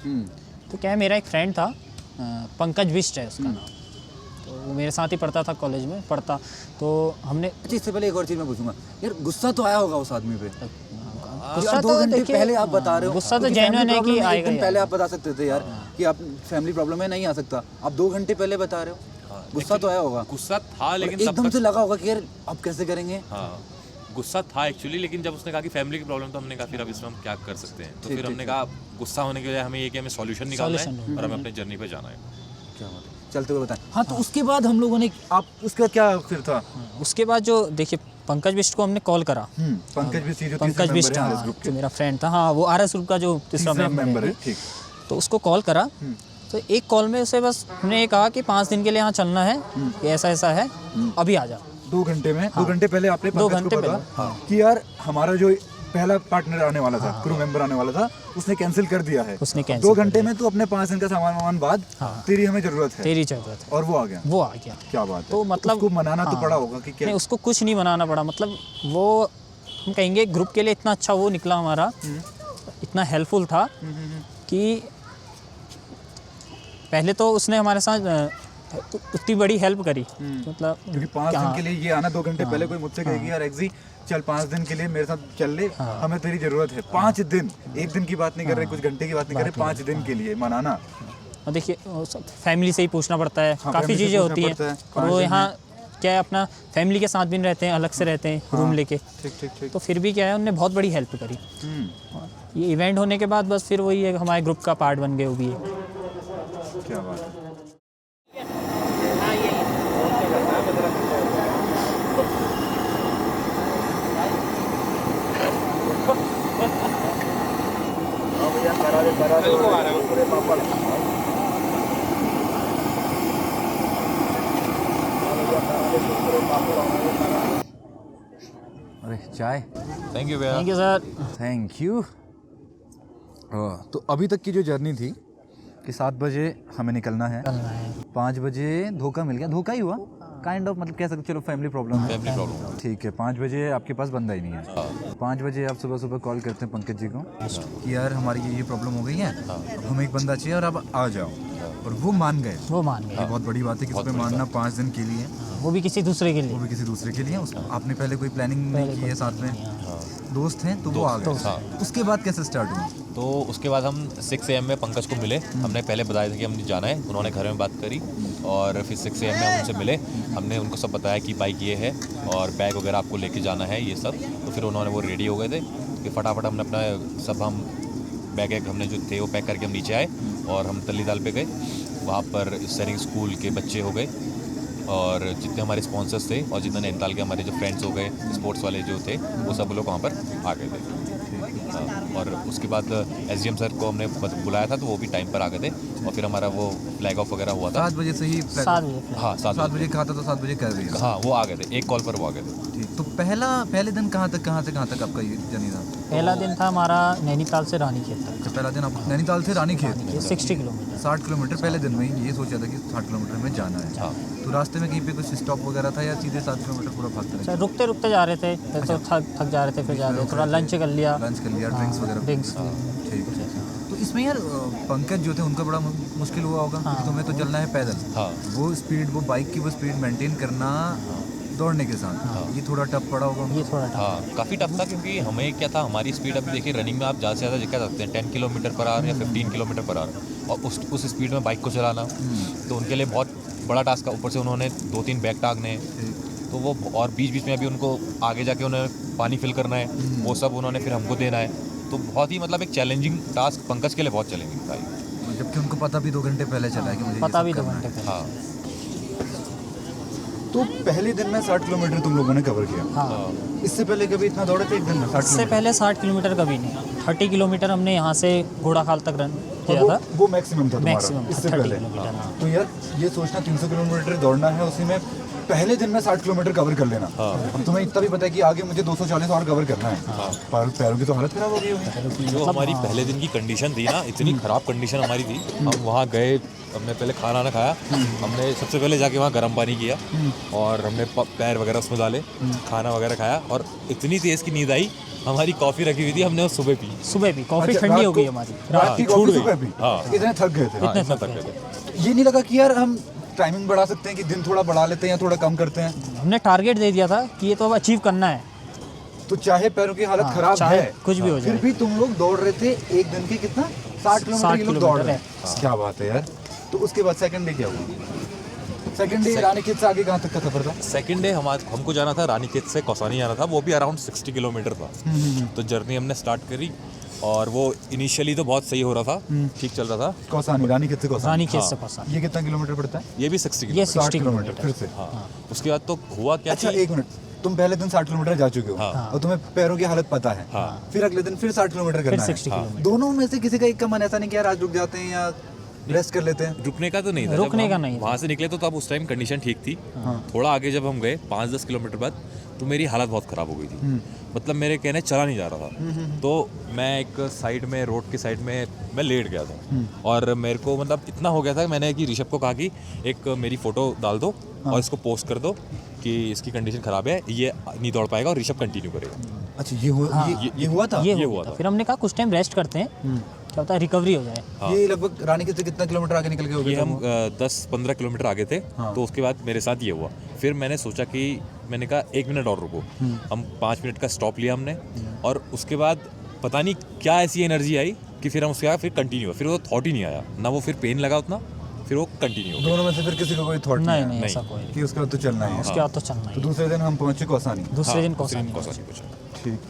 तो क्या है, मेरा एक फ्रेंड था, पंकज बिष्ट है उसका नाम, तो वो मेरे साथ ही पढ़ता था, कॉलेज में पढ़ता। तो हमने, अच्छा इससे पहले एक और चीज़ मैं पूछूंगा, यार गुस्सा तो आया होगा उस आदमी पे? गुस्सा 2 घंटे पहले आप बता रहे हो, गुस्सा तो जेन्युइन है कि आएगा। पहले आप बता सकते थे यार कि आप फैमिली प्रॉब्लम है, नहीं आ सकता, आप 2 घंटे पहले बता रहे हो। गुस्सा तो आया होगा? गुस्सा था, लेकिन एकदम से लगा होगा कि यार अब कैसे करेंगे। हाँ, गुस्सा था एक्चुअली, लेकिन जब उसने कहा कि फैमिली की प्रॉब्लम, तो हमने कहा फिर अब इसमें हम क्या कर सकते हैं। तो फिर हमने कहा गुस्सा होने के बजाय हमें ये कि हमें सॉल्यूशन निकालना है और हमें अपनी जर्नी पे जाना है। क्या बात है, चलते हुए बताएं। हाँ, तो उसके बाद हम लोगों ने, आप उसका क्या फिर था? उसके बाद जो देखिए, पंकज बिष्ट को हमने कॉल करा। पंकज बिष्ट जो मेरा फ्रेंड था, हाँ, वो RS ग्रुप का जो तीसरा मेंबर है, ठीक। तो उसको कॉल करा, तो एक कॉल में उसे बस हमने ये कहा कि 5 दिन के लिए यहाँ चलना है, कि ऐसा ऐसा है, अभी आ जा। 2 घंटे में, 2 घंटे पहले आपने 2 घंटे पहले कि यार हमारा जो पहला पार्टनर आने वाला था, क्रू मेंबर आने वाला था, उसने कैंसिल कर दिया है। उसने कैंसिल 2 घंटे में तू अपने 5 दिन का सामान बाद, तेरी हमें जरूरत है, तेरी जरूरत है, और वो आ गया। क्या बात है। तो मतलब उसको मनाना तो पड़ा होगा कि क्या? नहीं, उसको कुछ नहीं मनाना पड़ा, मतलब वो, हम कहेंगे ग्रुप के लिए इतना अच्छा वो निकला हमारा, इतना हेल्पफुल था कि पहले तो उसने हमारे साथ उतनी बड़ी हेल्प करी, मतलब क्योंकि 5 दिन के लिए ये आना, 2 घंटे पहले कोई मुझसे कहेगी यार एक्जी चल 5 दिन के लिए मेरे साथ चल ले, हमें तेरी जरूरत है। 5 दिन, 1 दिन की बात नहीं कर रहे, कुछ घंटे की बात नहीं कर रहे, 5 दिन के लिए मनाना। और देखिए, फैमिली से ही पूछना पड़ता है, काफ़ी चीज़ें होती हैं, और वो यहाँ क्या है, अपना फैमिली के साथ भी रहते हैं, अलग से रहते हैं रूम लेके। ठीक। तो फिर भी क्या है, उन्होंने बहुत बड़ी हेल्प करी। ये इवेंट होने के बाद बस फिर वही है, हमारे ग्रुप का पार्ट बन गए वो भी है। क्या बात है। अरे चाय, थैंक यू भैया। Thank you sir. Thank you. तो अभी तक की जो जर्नी थी कि 7 बजे हमें निकलना है, 5 बजे धोखा मिल गया, धोखा ही हुआ काइंड ऑफ, मतलब कह सकते चलो फैमिली प्रॉब्लम है, फैमिली प्रॉब्लम। ठीक है। 5 बजे आपके पास बंदा ही नहीं है, 5 बजे आप सुबह सुबह कॉल करते हैं पंकज जी को कि यार हमारी ये प्रॉब्लम हो गई है, अब हमें एक बंदा चाहिए और आप आ जाओ, और वो मान गए। वो मान ये गए, बहुत बड़ी बात है, किसी पे मानना 5 दिन के लिए, वो भी किसी दूसरे के वो लिए। भी किसी दूसरे के लिए। आपने पहले कोई प्लानिंग नहीं की है, साथ में दोस्त हैं तो वो आ गए। उसके बाद कैसे स्टार्ट हुआ? तो उसके बाद हम 6 AM में पंकज को मिले। हमने पहले बताया था कि हमने जाना है, उन्होंने घर में बात करी और फिर 6 AM में हम उनसे मिले। हमने उनको सब बताया कि बाइक ये है और बैग वगैरह आपको लेके जाना है ये सब। तो फिर उन्होंने वो रेडी हो गए थे कि फटाफट हमने अपना सब हम बैग हमने जो थे वो पैक करके हम नीचे आए और हम तल्लीताल पे गए। वहाँ पर सैनिक स्कूल के बच्चे हो गए और जितने हमारे स्पॉन्सर्स थे और जितने नैनीताल के हमारे जो फ्रेंड्स हो गए, स्पोर्ट्स वाले जो थे, वो सब लोग वहाँ पर आ गए थे। और उसके बाद SDM सर को हमने बुलाया था तो वो भी टाइम पर आ गए थे और फिर हमारा वो फ्लैग ऑफ वगैरह हुआ था 7 बजे से ही 7 बजे। हाँ 7 बजे कहा था तो 7 बजे कर रही है। हाँ वो आ गए थे, एक कॉल पर वो आ गए थे। ठीक, तो पहले दिन कहाँ से कहाँ तक आपका ये जर्नी था? पहला दिन था हमारा नैनीताल से रानीखेत तक, तो पहला दिन आप नैनीताल से रानीखेत, 60 किलोमीटर। 60 किलोमीटर पहले दिन में ही ये सोचा था कि 60 किलोमीटर में जाना है। हाँ। तो रास्ते में कहीं पे कुछ स्टॉप वगैरह था या सीधे 7 किलोमीटर पूरा भागते रहे? सर रुकते रुकते जा रहे थे, फिर तो थक जा रहे थे, फिर जा रहे थे, थोड़ा लंच कर लिया, लंच कर लिया, ड्रिंक्स वगैरह। ड्रिंक्स। ठीक है। तो इसमें यार पंकज जो थे उनका बड़ा मुश्किल हुआ होगा, क्योंकि तुम्हें तो चलना है पैदल। हाँ वो स्पीड, वो बाइक की वो स्पीड मेंटेन करना दौड़ने के साथ, ये थोड़ा टफ पड़ा होगा। ये थोड़ा टफ। हाँ काफ़ी टफ था क्योंकि हमें क्या था, हमारी स्पीड अभी देखिए रनिंग में आप ज़्यादा से ज़्यादा दिक्कत सकते हैं 10 किलोमीटर पर आवर या 15 किलोमीटर पर आवर, और उस स्पीड में बाइक को चलाना तो उनके लिए बहुत बड़ा टास्क है। ऊपर से उन्होंने 2-3 बैग टांगने, तो वो और बीच बीच में अभी उनको आगे जाके उन्हें पानी फिल करना है, वो सब उन्होंने फिर हमको देना है। तो बहुत ही मतलब एक चैलेंजिंग टास्क पंकज के लिए बहुत चैलेंजिंग था ये। जबकि उनको पता भी 2 घंटे पहले चला है कि मुझे पता ये भी सब 2 करना घंटे है। पहले। हाँ तो पहले दिन में 60 किलोमीटर तुम लोगों ने कवर किया। हाँ, इससे पहले कभी इतना दौड़े थे एक दिन में 60 इससे पहले 60 किलोमीटर कभी नहीं, 30 किलोमीटर हमने यहाँ से घोड़ाखाल तक रन किया था। वो मैक्सिमम था तुम्हारा मैक्सिमम इससे 30 पहले। किलोमीटर। हाँ। तो यार ये सोचना 300 किलोमीटर दौड़ना है, उसी में पहले दिन में 60 किलोमीटर कवर कर लेना। अब तुम्हें इतना भी पता है कि आगे मुझे 240 और कवर करना है। पैरों की तो हालत खराब हो गई होगी। जो हमारी पहले दिन की कंडीशन थी ना, इतनी ख़राब कंडीशन हमारी थी। हम वहाँ गए, हमने पहले खाना ना खाया, हमने सबसे पहले जाके वहाँ गर्म पानी किया और हमने पैर वगैरह उसमें डाले, खाना वगैरह खाया और इतनी तेज़ की नींद आई। हमारी कॉफ़ी रखी हुई थी, हमने वो सुबह पी। सुबह भी कॉफ़ी अच्छा, ठंडी रात हो गई को- हमारी। रात की छूट कॉफी गई। सुबह भी हाँ। इतने थक गए थे। हाँ, इतने इतना थक तक गए गए थे। ये नहीं लगा कि यार हम टाइमिंग बढ़ा सकते हैं कि दिन थोड़ा बढ़ा लेते हैं या थोड़ा कम करते हैं? हमने टारगेट दे दिया था कि ये तो अब अचीव करना है, तो चाहे पैरों की हालत हाँ, खराब चाहे है, कुछ भी हो फिर जाए। भी तुम लोग दौड़ रहे थे एक दिन के कितना 60 किलोमीटर ये लोग दौड़ रहे किलोमीटर हैं। क्या बात है यार। तो उसके बाद सेकंड डे क्या हुआ? सेकंड डे रानीखेत से आगे कहाँ तक का सफर था? सेकंड डे हमको जाना था रानीखेत से कौसानी जाना था, वो भी अराउंड 60 किलोमीटर था। तो जर्नी हमने स्टार्ट करी और वो इनिशियली तो बहुत सही हो रहा था, ठीक चल रहा था। कौसानी, रानीखेत से कौसानी। रानीखेत से कौसानी। ये कितना किलोमीटर पड़ता है? ये भी 60 ये किलोमीटर। 60 किलोमीटर फिर से। हाँ उसके बाद तो हुआ क्या अच्छा कि एक मिनट, तुम पहले दिन 60 किलोमीटर जा चुके हो हाँ। और तुम्हें पैरों की हालत पता है। हाँ। फिर अगले दिन फिर 60 किलोमीटर फिर करना 60 है। किलोमीटर। दोनों में से किसी का एक का मन ऐसा नहीं कि यार आज रुक जाते हैं या रेस्ट कर लेते हैं? रुकने का तो नहीं था। रुकने का नहीं था। वहाँ से निकले तो तब उस टाइम कंडीशन ठीक थी। थोड़ा आगे जब हम गए 5-10 किलोमीटर बाद तो मेरी हालत बहुत ख़राब हो गई थी। मतलब मेरे कहने चला नहीं जा रहा था। तो मैं एक साइड में, रोड की साइड में मैं लेट गया था और मेरे को मतलब इतना हो गया था, मैंने कि ऋषभ को कहा कि एक मेरी फ़ोटो डाल दो और इसको पोस्ट कर दो कि इसकी कंडीशन ख़राब है, ये नहीं दौड़ पाएगा और ऋषभ कंटिन्यू करेगा। अच्छा ये हुआ था। ये हुआ था। था। फिर हमने कहा कुछ टाइम रेस्ट करते हैं, क्या होता है रिकवरी हो जाए। हाँ। ये लगभग रानीखेत से कितना किलोमीटर आगे निकल के हो ये गए? हम 10-15 किलोमीटर आगे थे। तो उसके बाद मेरे साथ ये हुआ। फिर मैंने सोचा कि मैंने कहा 1 मिनट और रुको। हम 5 मिनट का स्टॉप लिया हमने और उसके बाद पता नहीं क्या ऐसी एनर्जी आई कि फिर हम उसके बाद फिर कंटिन्यू हुआ। फिर वो थॉट ही नहीं आया ना, वो फिर पेन लगा उतना, फिर वो कंटिन्यू हो गया। दोनों में से फिर किसी को कोई थॉट नहीं नहीं ऐसा कोई नहीं। कि उसके बाद तो चलना है। उसके बाद तो चलना तो ही। दूसरे दिन हम पहुंचे कौसानी। दूसरे दिन कौसानी कौसानी। पहुंचा। ठीक।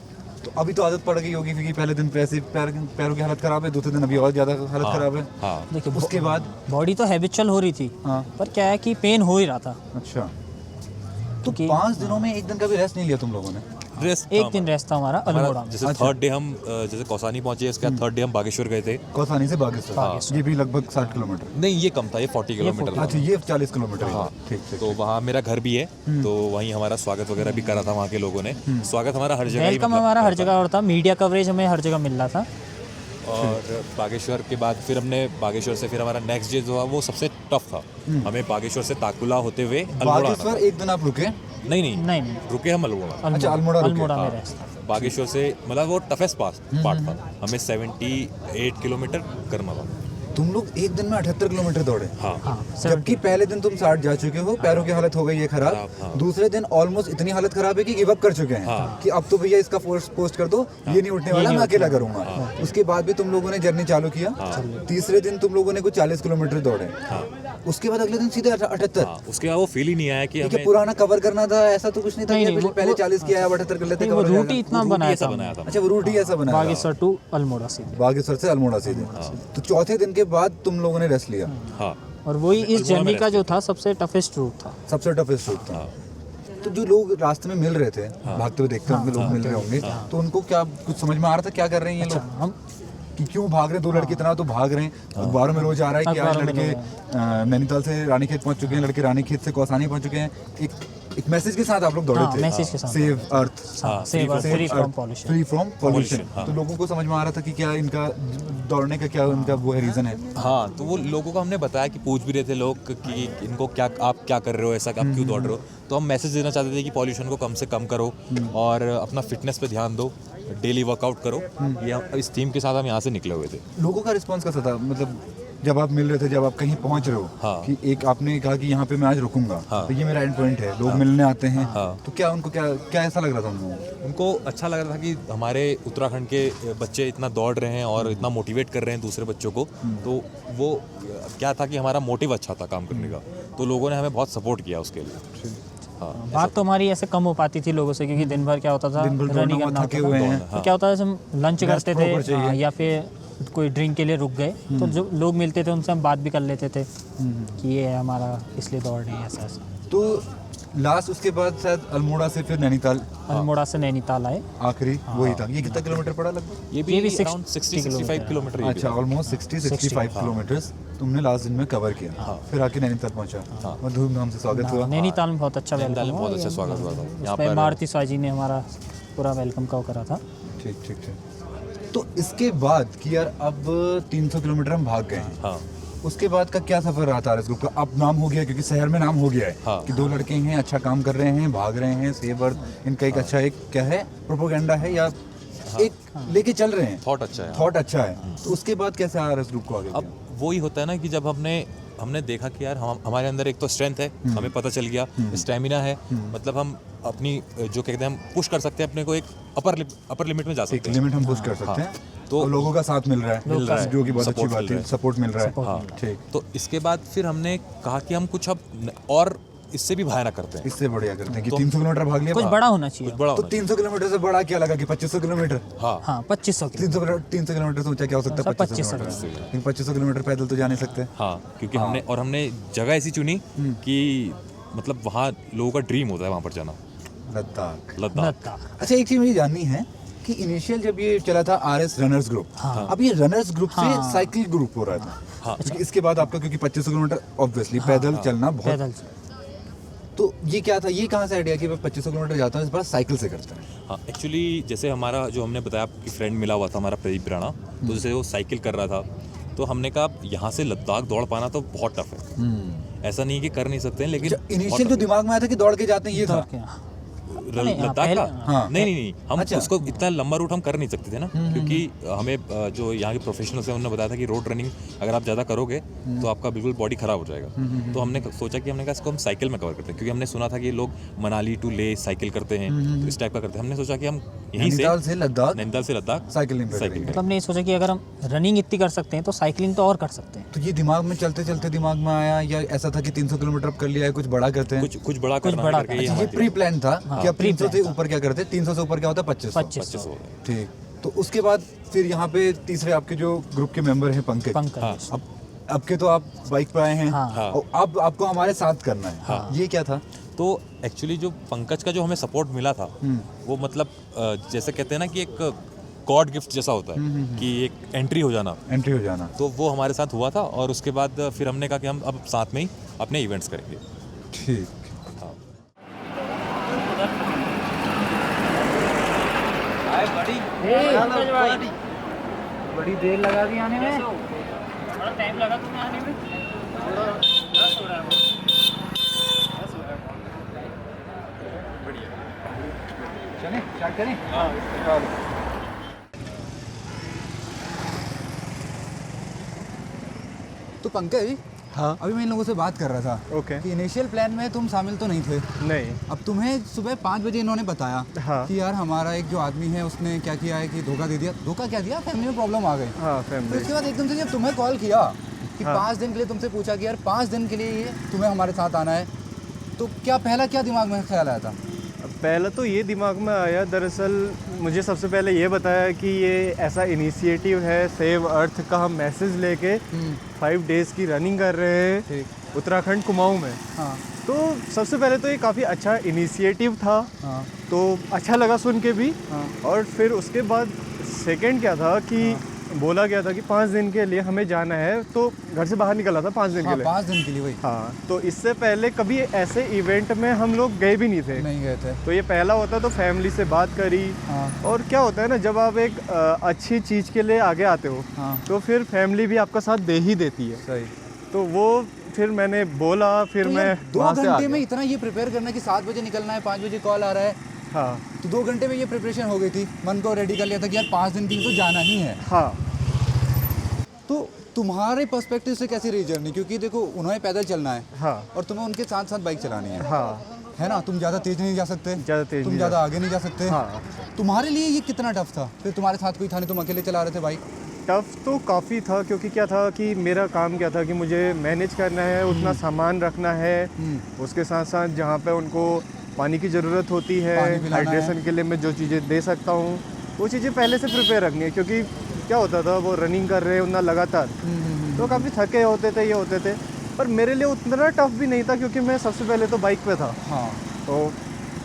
तो अभी तो आदत पड़ गई होगी क्योंकि पहले दिन पैरों की हालत खराब है, दूसरे दिन अभी और ज़्यादा हालत खराब है। हाँ देखिए उसके बाद बॉडी तो हैबिचुअल हो रही थी, हाँ। पर क्या है कि पेन हो ही रहा था। अच्छा, तो क्योंकि- 5 दिनों में एक दिन का भी रेस्ट नहीं लिया तुम लोगों ने? रेस्ट एक दिन रेस्ट था हमारा अल्मोड़ा में। जैसे थर्ड डे हम जैसे कौसानी पहुंचे, इसके बाद थर्ड डे हम बागेश्वर गए थे। कौसानी से बागेश्वर, ये भी लगभग 60 किलोमीटर। नहीं ये कम था, ये 40 किलोमीटर था। अच्छा, ये 40 किलोमीटर। हाँ ठीक ठीक। तो वहाँ मेरा घर भी है, तो वहीं हमारा स्वागत वगैरह भी करा था वहाँ के लोगों ने। स्वागत हमारा हर जगह ही वेलकम मतलब हमारा हर जगह और था, मीडिया कवरेज हमें हर जगह मिल रहा था। और बागेश्वर के बाद फिर हमने बागेश्वर से फिर हमारा नेक्स्ट डे जो था वो सबसे टफ था। हमें बागेश्वर से ताकुला होते हुए अल्मोड़ा आना था। बागेश्वर एक दिन आप रुके? नहीं नहीं नहीं नहीं, रुके हम अल्मोड़ा। अच्छा, अल्मोड़ा रुके। अल्मोड़ा में हाँ, रेस्ट था। बागेश्वर से मतलब वो टफेस्ट पार्ट था। हमें 78 किलोमीटर करना था। तुम लोग एक दिन में 78 किलोमीटर दौड़े? हाँ हाँ जबकि पहले दिन तुम 60 जा चुके हो, पैरों की हालत हो गई है खराब। हाँ। दूसरे दिन ऑलमोस्ट इतनी हालत खराब है कि गिव अप कर चुके हैं हाँ। कि अब तो भैया इसका पोस्ट कर दो, ये नहीं उठने वाला, मैं अकेला करूंगा। उसके बाद भी तुम लोगों ने जर्नी चालू किया। तीसरे दिन तुम लोगों ने कुछ 40 किलोमीटर दौड़े। उसके बाद अगले दिन सीधे 78। हाँ, उसके बाद वो फील ही नहीं आया कि ठीक है, हमें पुराना कवर करना था, ऐसा तो कुछ नहीं था नहीं, कि नहीं, पहले वो- 40 किया है, अब 78 कर लेते, नहीं, वो cover हो रूट ही जाएगा। इतना रूट बनाया ऐसा था बनाया था। अच्छा, वो रूट ही ऐसा बना बागेश्वर टू अल्मोड़ा सीधे। बागेश्वर से अल्मोड़ा सीधे। तो चौथे दिन के बाद तुम लोगों ने रेस्ट लिया। हाँ और वही इस अल्मोड़ा में जर्नी का रेस्ट जो था सबसे टफेस्ट रूट था। सबसे टफेस्ट रूट था। तो जो लोग रास्ते में मिल रहे थे, भागते हुए देखते होंगे, लोग मिल रहे होंगे, तो उनको क्या कुछ समझ में आ रहा था क्या कर रहे हैं ये लोग, हम कि क्यों भाग रहे हैं? 2 लड़के इतना तो भाग रहे हैं। अखबारों में रोज आ रहा है कि आज अखबारों में लड़के नैनीताल से रानीखेत पहुंच चुके हैं, लड़के रानीखेत से कौसानी पहुंच चुके हैं। एक मैसेज के साथ आप लोग दौड़े हाँ, थे, मैसेज के साथ। Save earth, save free from pollution. Free from pollution. तो लोगों को समझ में आ रहा था कि क्या इनका दौड़ने का क्या उनका वो है, रीजन है। हाँ, तो वो लोगों को हमने बताया कि पूछ भी रहे थे लोग कि इनको क्या, आप क्या कर रहे हो, ऐसा आप क्यों दौड़ रहे हो। तो हम मैसेज देना चाहते थे कि पॉल्यूशन को कम से कम करो और अपना फिटनेस पे ध्यान दो, डेली वर्कआउट करो। ये इस थीम के साथ हम यहाँ से निकले हुए थे। लोगों का रिस्पांस कैसा था? मतलब जब आप मिल रहे थे, जब आप कहीं पहुंच रहे हो, हाँ। कि एक आपने कहा कि यहाँ पे मैं आज रुकूंगा, हाँ। तो ये मेरा एंड पॉइंट है, लोग मिलने आते हैं, हाँ। तो क्या उनको क्या ऐसा लग रहा था उनको? उनको अच्छा लग रहा था कि हमारे उत्तराखंड के बच्चे इतना दौड़ रहे हैं और इतना मोटिवेट कर रहे हैं दूसरे बच्चों को। तो वो क्या था कि हमारा मोटिव अच्छा था काम करने का, तो लोगों ने हमें बहुत सपोर्ट किया उसके लिए। हाँ, बात तो हमारी ऐसे कम हो पाती थी लोगों से, क्योंकि दिन भर क्या होता था, दिन भर रनिंग दौड़ना, करना थके होता हुए था। हैं। तो क्या होता था, जैसे हम लंच करते थे proper चाहिए। या फिर कोई ड्रिंक के लिए रुक गए, तो जो लोग मिलते थे उनसे हम बात भी कर लेते थे कि ये है हमारा, इसलिए दौड़ रहे हैं, ऐसा ऐसा। तो लास्ट उसके बाद शायद अल्मोड़ा से फिर नैनीताल अल्मोड़ा से नैनीताल आए। आखिरी वही था। ये कितना किलोमीटर पड़ा लगभग? ये ये भी भी अराउंड 60-65 किलोमीटर। ये भी अच्छा, था। ऑलमोस्ट 60-65 किलोमीटर्स तुमने लास्ट दिन में कवर किया। फिर आके नैनीताल पहुंचा और धूमधाम से स्वागत हुआ। नैनीताल में बहुत अच्छा नैनीताल वेलकम में हुआ। बहुत अच्छा स्वागत हुआ था। यहाँ उसमें पर मारुति स्वाजी ने हमारा पूरा वेलकम का वो करा था। ठीक ठीक ठीक। तो इसके बाद कि यार अब 300 किलोमीटर हम भाग गए हैं, हाँ उसके बाद का क्या सफर रहा था आरएस ग्रुप का? अब नाम हो गया, क्योंकि शहर में नाम हो गया है हाँ। कि 2 लड़के हैं, अच्छा काम कर रहे हैं, भाग रहे हैं, सेव अर्थ, इनका एक अच्छा एक क्या है, प्रोपोगेंडा है या एक लेके चल रहे हैं, थॉट अच्छा है। थॉट अच्छा है। तो उसके बाद कैसे आरएस ग्रुप को आगे अब वो ही होता है ना कि जब हमने देखा कि यार हमारे अंदर एक तो स्ट्रेंथ है, हमें पता चल गया, स्टेमिना है, मतलब हम अपनी जो कहते हैं हम पुश कर सकते हैं अपने को, एक अपर लिमिट में जा एक सकते हैं। लिमिट हम पुश कर सकते हैं, तो तो लोगों का साथ मिल रहा है, जो कि बहुत अच्छी Support बात मिल रहा है, है। सपोर्ट मिल रहा है। Support हाँ, ठीक। तो इसके बाद फिर हमने कहा कि हम कुछ अब और इससे भी भयानक करते हैं, इससे बढ़िया करते हैं कि 300 किलोमीटर भाग लिया, कुछ बड़ा होना चाहिए। कुछ बड़ा तो होना 300 किलोमीटर से बड़ा क्या लगा कि 2500 किलोमीटर? चाहिए। हाँ हाँ 2500 की 300 किलोमीटर से ऊंचा क्या हो सकता है? 2500 किलोमीटर। लेकिन 2500 किलोमीटर पैदल तो जा नहीं सकते। हाँ, क्योंकि हमने जगह ऐसी चुनी कि मतलब वहाँ लोगों का ड्रीम होता है वहाँ पर जाना, लद्दाख। लद्दाख। अच्छा, एक चीज मुझे जाननी है कि इनिशियल जब ये चला था आरएस रनर्स ग्रुप, अब ये रनर्स ग्रुप से साइकिल ग्रुप हो रहा था। हाँ। इसके बाद आपका, क्योंकि 2500 किलोमीटर ऑब्वियसली पैदल चलना बहुत, पैदल से। तो ये क्या था, ये कहाँ से आइडिया कि मैं 2500 किलोमीटर जाता हूँ, इस बार साइकिल से करते हैं? हाँ, एक्चुअली जैसे हमारा जो हमने बताया आपकी फ्रेंड मिला हुआ था हमारा प्रदीप राणा, तो जैसे वो साइकिल कर रहा था, तो हमने कहा यहाँ से लद्दाख दौड़ पाना तो बहुत टफ है, ऐसा नहीं कि कर नहीं सकते हैं, लेकिन इनिशियल जो दिमाग में आया था कि दौड़ के जाते हैं, ये था। नहीं, हाँ, लद्दाख का हाँ। नहीं हम अच्छा। उसको इतना लंबा रूट हम कर नहीं सकते थे ना, क्योंकि हमें जो यहाँ के प्रोफेशनल्स हैं उन्होंने बताया था कि रोड रनिंग अगर आप ज़्यादा करोगे तो आपका बिल्कुल बॉडी खराब हो जाएगा। तो हमने सोचा कि हमने कहा इसको हम साइकिल में कवर करते हैं, क्योंकि हमने सुना था कि लोग मनाली टू ले साइकिल करते हैं, तो इस टाइप का करते हैं। हमने सोचा कि हम यहीं नैनीताल से लद्दाख नैनीताल से लद्दाख साइकिलिंग साइकिल करेंगे। मतलब हमने सोचा कि अगर हम रनिंग इतनी कर सकते हैं तो साइकिलिंग तो और कर सकते हैं। तो ये दिमाग में चलते चलते दिमाग में आया, या ऐसा था कि 300 किलोमीटर अब कर लिया है, कुछ बड़ा करते हैं? कुछ बड़ा करना बड़ा करके ये ये हमारी प्री प्लान था कि अब 300 से pre-plan ऊपर क्या करते हैं, 300 से ऊपर क्या होता है, 2500। 2500 ठीक। तो उसके बाद फिर यहाँ पे तीसरे आपके जो ग्रुप के मेंबर हैं पंकज, पंकज। अब के तो आप बाइक पे आए हैं, हाँ। और अब आपको हमारे साथ करना है, ये क्या था? तो एक्चुअली जो पंकज का जो हमें सपोर्ट मिला था वो मतलब जैसे कहते हैं ना कि एक गॉड गिफ्ट जैसा होता है कि एक एंट्री हो जाना, तो वो हमारे साथ हुआ था। और उसके बाद फिर हमने कहा कि हम अब साथ में ही अपने इवेंट्स करेंगे। ठीक। हाँ। बड़ी देर लगा दी आने में। थोड़ा टाइम लगा तुम्हें आने में? चलें स्टार्ट करें। तो पंकज, हाँ अभी मैं इन लोगों से बात कर रहा था ओके कि इनिशियल प्लान में तुम शामिल तो नहीं थे। नहीं अब तुम्हें सुबह 5 बजे इन्होंने बताया हाँ कि यार हमारा एक जो आदमी है उसने क्या किया है कि धोखा दे दिया। धोखा क्या दिया, फैमिली में प्रॉब्लम आ गई। हाँ तो फैमिली उसके बाद एकदम से जब तुम्हें कॉल किया कि हाँ। 5 दिन के लिए तुमसे पूछा कि यार 5 दिन के लिए ये तुम्हें हमारे साथ आना है, तो क्या पहला क्या दिमाग में ख्याल आया था? पहला तो ये दिमाग में आया, दरअसल मुझे सबसे पहले ये बताया कि ये ऐसा इनिशिएटिव है सेव अर्थ का, हम मैसेज लेके 5 डेज़ की रनिंग कर रहे हैं ठीक। उत्तराखंड कुमाऊं में। हाँ तो सबसे पहले तो ये काफ़ी अच्छा इनिशिएटिव था, हाँ तो अच्छा लगा सुन के भी। हाँ। और फिर उसके बाद सेकंड क्या था कि बोला गया था कि 5 दिन के लिए हमें जाना है, तो घर से बाहर निकला था 5 दिन के हाँ, लिए। 5 दिन के लिए वही। हाँ, तो इससे पहले कभी ऐसे इवेंट में हम लोग गए भी नहीं थे। नहीं गए थे। तो ये पहला होता, तो फैमिली से बात करी। हाँ और क्या होता है ना, जब आप एक अच्छी चीज़ के लिए आगे आते हो हाँ तो फिर फैमिली भी आपका साथ दे ही देती है। सही। तो वो फिर मैंने बोला, फिर तो मैं यार 2 वहाँ से आ घंटे में गया। इतना ये प्रिपेयर करना कि 7 बजे निकलना है, 5 बजे कॉल आ रहा है, हाँ तो 2 घंटे में ये प्रिपरेशन हो गई थी। मन को रेडी कर लिया था कि यार 5 दिन के लिए तो जाना ही है। हाँ तो तुम्हारे पर्सपेक्टिव से कैसी रही जर्नी? क्योंकि देखो उन्हें पैदल चलना है हाँ और तुम्हें उनके साथ साथ बाइक चलानी है हाँ ना? तुम ज़्यादा तेज नहीं जा सकते, ज़्यादा तेज तुम नहीं ज़्यादा आगे नहीं जा सकते। हाँ। तुम्हारे लिए ये कितना टफ था? फिर तुम्हारे साथ कोई था नहीं, तुम अकेले चला रहे थे बाइक। टफ तो काफ़ी था, क्योंकि क्या था कि मेरा काम क्या था कि मुझे मैनेज करना है, उतना सामान रखना है, उसके साथ साथ जहाँ पे उनको पानी की ज़रूरत होती है, पानी पिलाना हाइड्रेशन के लिए मैं जो चीज़ें दे सकता हूँ वो चीज़ें पहले से प्रिपेयर रखनी है। क्योंकि क्या होता था, वो रनिंग कर रहे उतना लगातार, तो काफ़ी थके होते थे, ये होते थे। पर मेरे लिए उतना टफ भी नहीं था, क्योंकि मैं सबसे पहले तो बाइक पे था। हाँ तो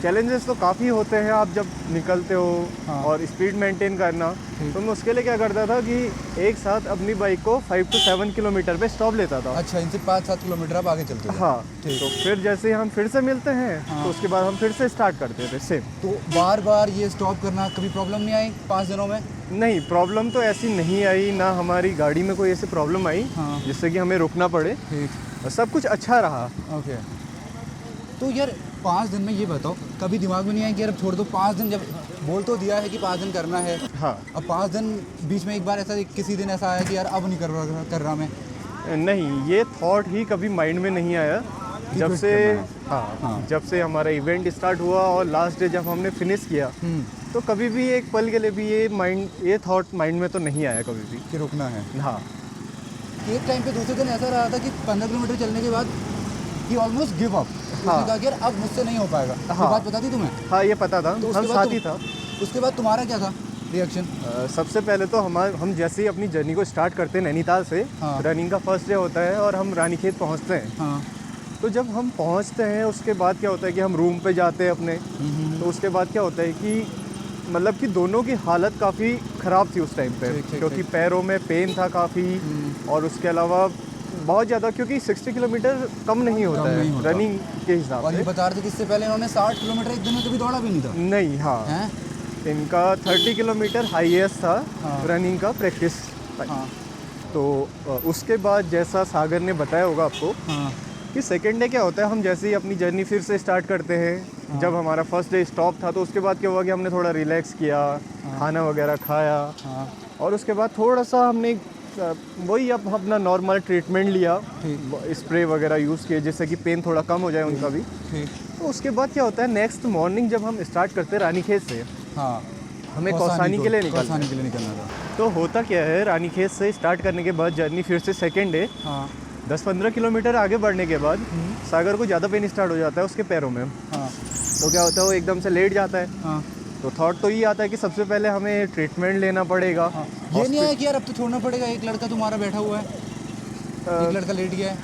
चैलेंजेस तो काफ़ी होते हैं आप जब निकलते हो। हाँ। और स्पीड मेंटेन करना, तो मैं उसके लिए क्या करता था कि एक साथ अपनी बाइक को 5 to 7 किलोमीटर पे स्टॉप लेता था। अच्छा, इनसे 5-7 किलोमीटर आप आगे चलते थे। हाँ, ठीक। तो फिर जैसे हम फिर से मिलते हैं हाँ। तो उसके बाद हम फिर से स्टार्ट करते थे सेम। तो बार बार ये स्टॉप करना कभी प्रॉब्लम नहीं आई 5 दिनों में? नहीं, प्रॉब्लम तो ऐसी नहीं आई, ना हमारी गाड़ी में कोई ऐसी प्रॉब्लम आई हाँ। जिससे कि हमें रुकना पड़े। ठीक। सब कुछ अच्छा रहा। ओके। तो यार 5 दिन में ये बताओ, कभी दिमाग में नहीं आया कि यार अब छोड़ दो? 5 दिन जब बोल तो दिया है कि 5 दिन करना है, हाँ। अब 5 दिन बीच में एक बार ऐसा किसी दिन ऐसा आया कि यार अब नहीं कर रहा मैं? नहीं, ये थॉट ही कभी माइंड में नहीं आया जब quit से करना है। हाँ, जब से हमारा इवेंट स्टार्ट हुआ और लास्ट डे जब हमने फिनिश किया, तो कभी भी एक पल के लिए भी ये थॉट माइंड में तो नहीं आया कभी भी। कि रुकना है। हाँ एक टाइम पे दूसरे दिन ऐसा रहा था कि 15 किलोमीटर चलने के बाद ही ऑलमोस्ट गिव अप। उसने कहा कि यार अब मुझसे नहीं हो पाएगा। ये हाँ। बात पता थी तुम्हें? हाँ, ये पता था, तो हम उसके बाद साथ ही था। उसके बाद तुम्हारा क्या था रिएक्शन? सबसे पहले तो हम जैसे ही अपनी जर्नी को स्टार्ट करते हैं नैनीताल से, हाँ। रनिंग का फर्स्ट डे होता है और हम रानीखेत पहुंचते हैं। हाँ। तो जब हम पहुंचते हैं उसके बाद क्या होता है कि हम रूम पे जाते हैं अपने। तो उसके बाद क्या होता है कि मतलब कि दोनों की हालत काफ़ी ख़राब थी उस टाइम पे, ठीक, क्योंकि ठीक। पैरों में पेन था काफ़ी। और उसके अलावा बहुत ज़्यादा, क्योंकि 60 किलोमीटर कम नहीं होता नहीं है होता। रनिंग के हिसाब और ये से। बता रहे थे कि इससे पहले इन्होंने 60 किलोमीटर एक दिन में कभी दौड़ा भी नहीं था। नहीं, हाँ, हैं? इनका 30 किलोमीटर हाईएस्ट था हाँ। रनिंग का प्रैक्टिस। हाँ तो उसके बाद जैसा सागर ने बताया होगा आपको हाँ कि सेकेंड डे क्या होता है, हम जैसे ही अपनी जर्नी फिर से स्टार्ट करते हैं। जब हमारा फर्स्ट डे स्टॉप था तो उसके बाद क्या हुआ कि हमने थोड़ा रिलैक्स किया, खाना वगैरह खाया। हाँ। और उसके बाद थोड़ा सा हमने वही अब अपना नॉर्मल ट्रीटमेंट लिया, स्प्रे वगैरह यूज़ किए जिससे कि पेन थोड़ा कम हो जाए उनका भी। ठीक। तो उसके बाद क्या होता है, नेक्स्ट मॉर्निंग जब हम स्टार्ट करते हैं रानीखेत से, हाँ, हमें कौसानी के लिए निकलना कौसानी है। के लिए निकलना था। तो होता क्या है, रानीखेत से स्टार्ट करने के बाद जर्नी फिर से सेकेंड डे हाँ 10-15 किलोमीटर आगे बढ़ने के बाद सागर को ज़्यादा पेन स्टार्ट हो जाता है उसके पैरों में। हाँ तो क्या होता है, वो एकदम से लेट जाता है। हाँ। तो थॉट तो ये आता है कि सबसे पहले हमें ट्रीटमेंट लेना पड़ेगा। ये नहीं आया कि यार अब तो छोड़ना पड़ेगा, एक लड़का तुम्हारा बैठा हुआ है, एक लड़का लेट गया है।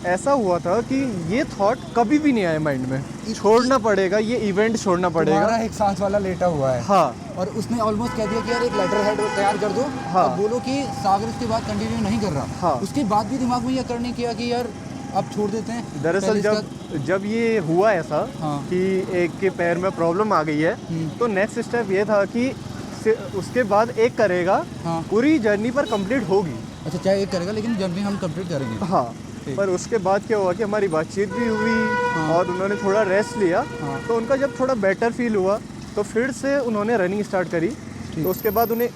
ऐसा हुआ था कि ये थॉट कभी भी नहीं आया माइंड में, छोड़ना पड़ेगा, ये इवेंट छोड़ना तुम्हारा पड़ेगा। एक सांस वाला लेटा हुआ है हाँ और उसने ऑलमोस्ट कह दिया कि यार एक लेटर हेड तैयार कर दो। हाँ। अब बोलो कि सागर उसके बाद कंटिन्यू नहीं कर रहा। हाँ। उसके बाद भी दिमाग में ये कर नहीं किया कि यार अब छोड़ देते हैं। दरअसल पहले जब ये हुआ ऐसा हाँ। कि एक के पैर में प्रॉब्लम आ गई है, तो नेक्स्ट स्टेप ये था कि उसके बाद एक करेगा, हाँ। पूरी जर्नी पर कंप्लीट होगी। अच्छा चाहे एक करेगा लेकिन जर्नी हम कंप्लीट करेंगे। हाँ, ठीक। पर उसके बाद क्या हुआ कि हमारी बातचीत भी हुई और उन्होंने थोड़ा रेस्ट लिया। हाँ। तो उनका जब थोड़ा बेटर फील हुआ तो फिर से उन्होंने रनिंग स्टार्ट करी। ठीक। तो उसके बाद उन्हें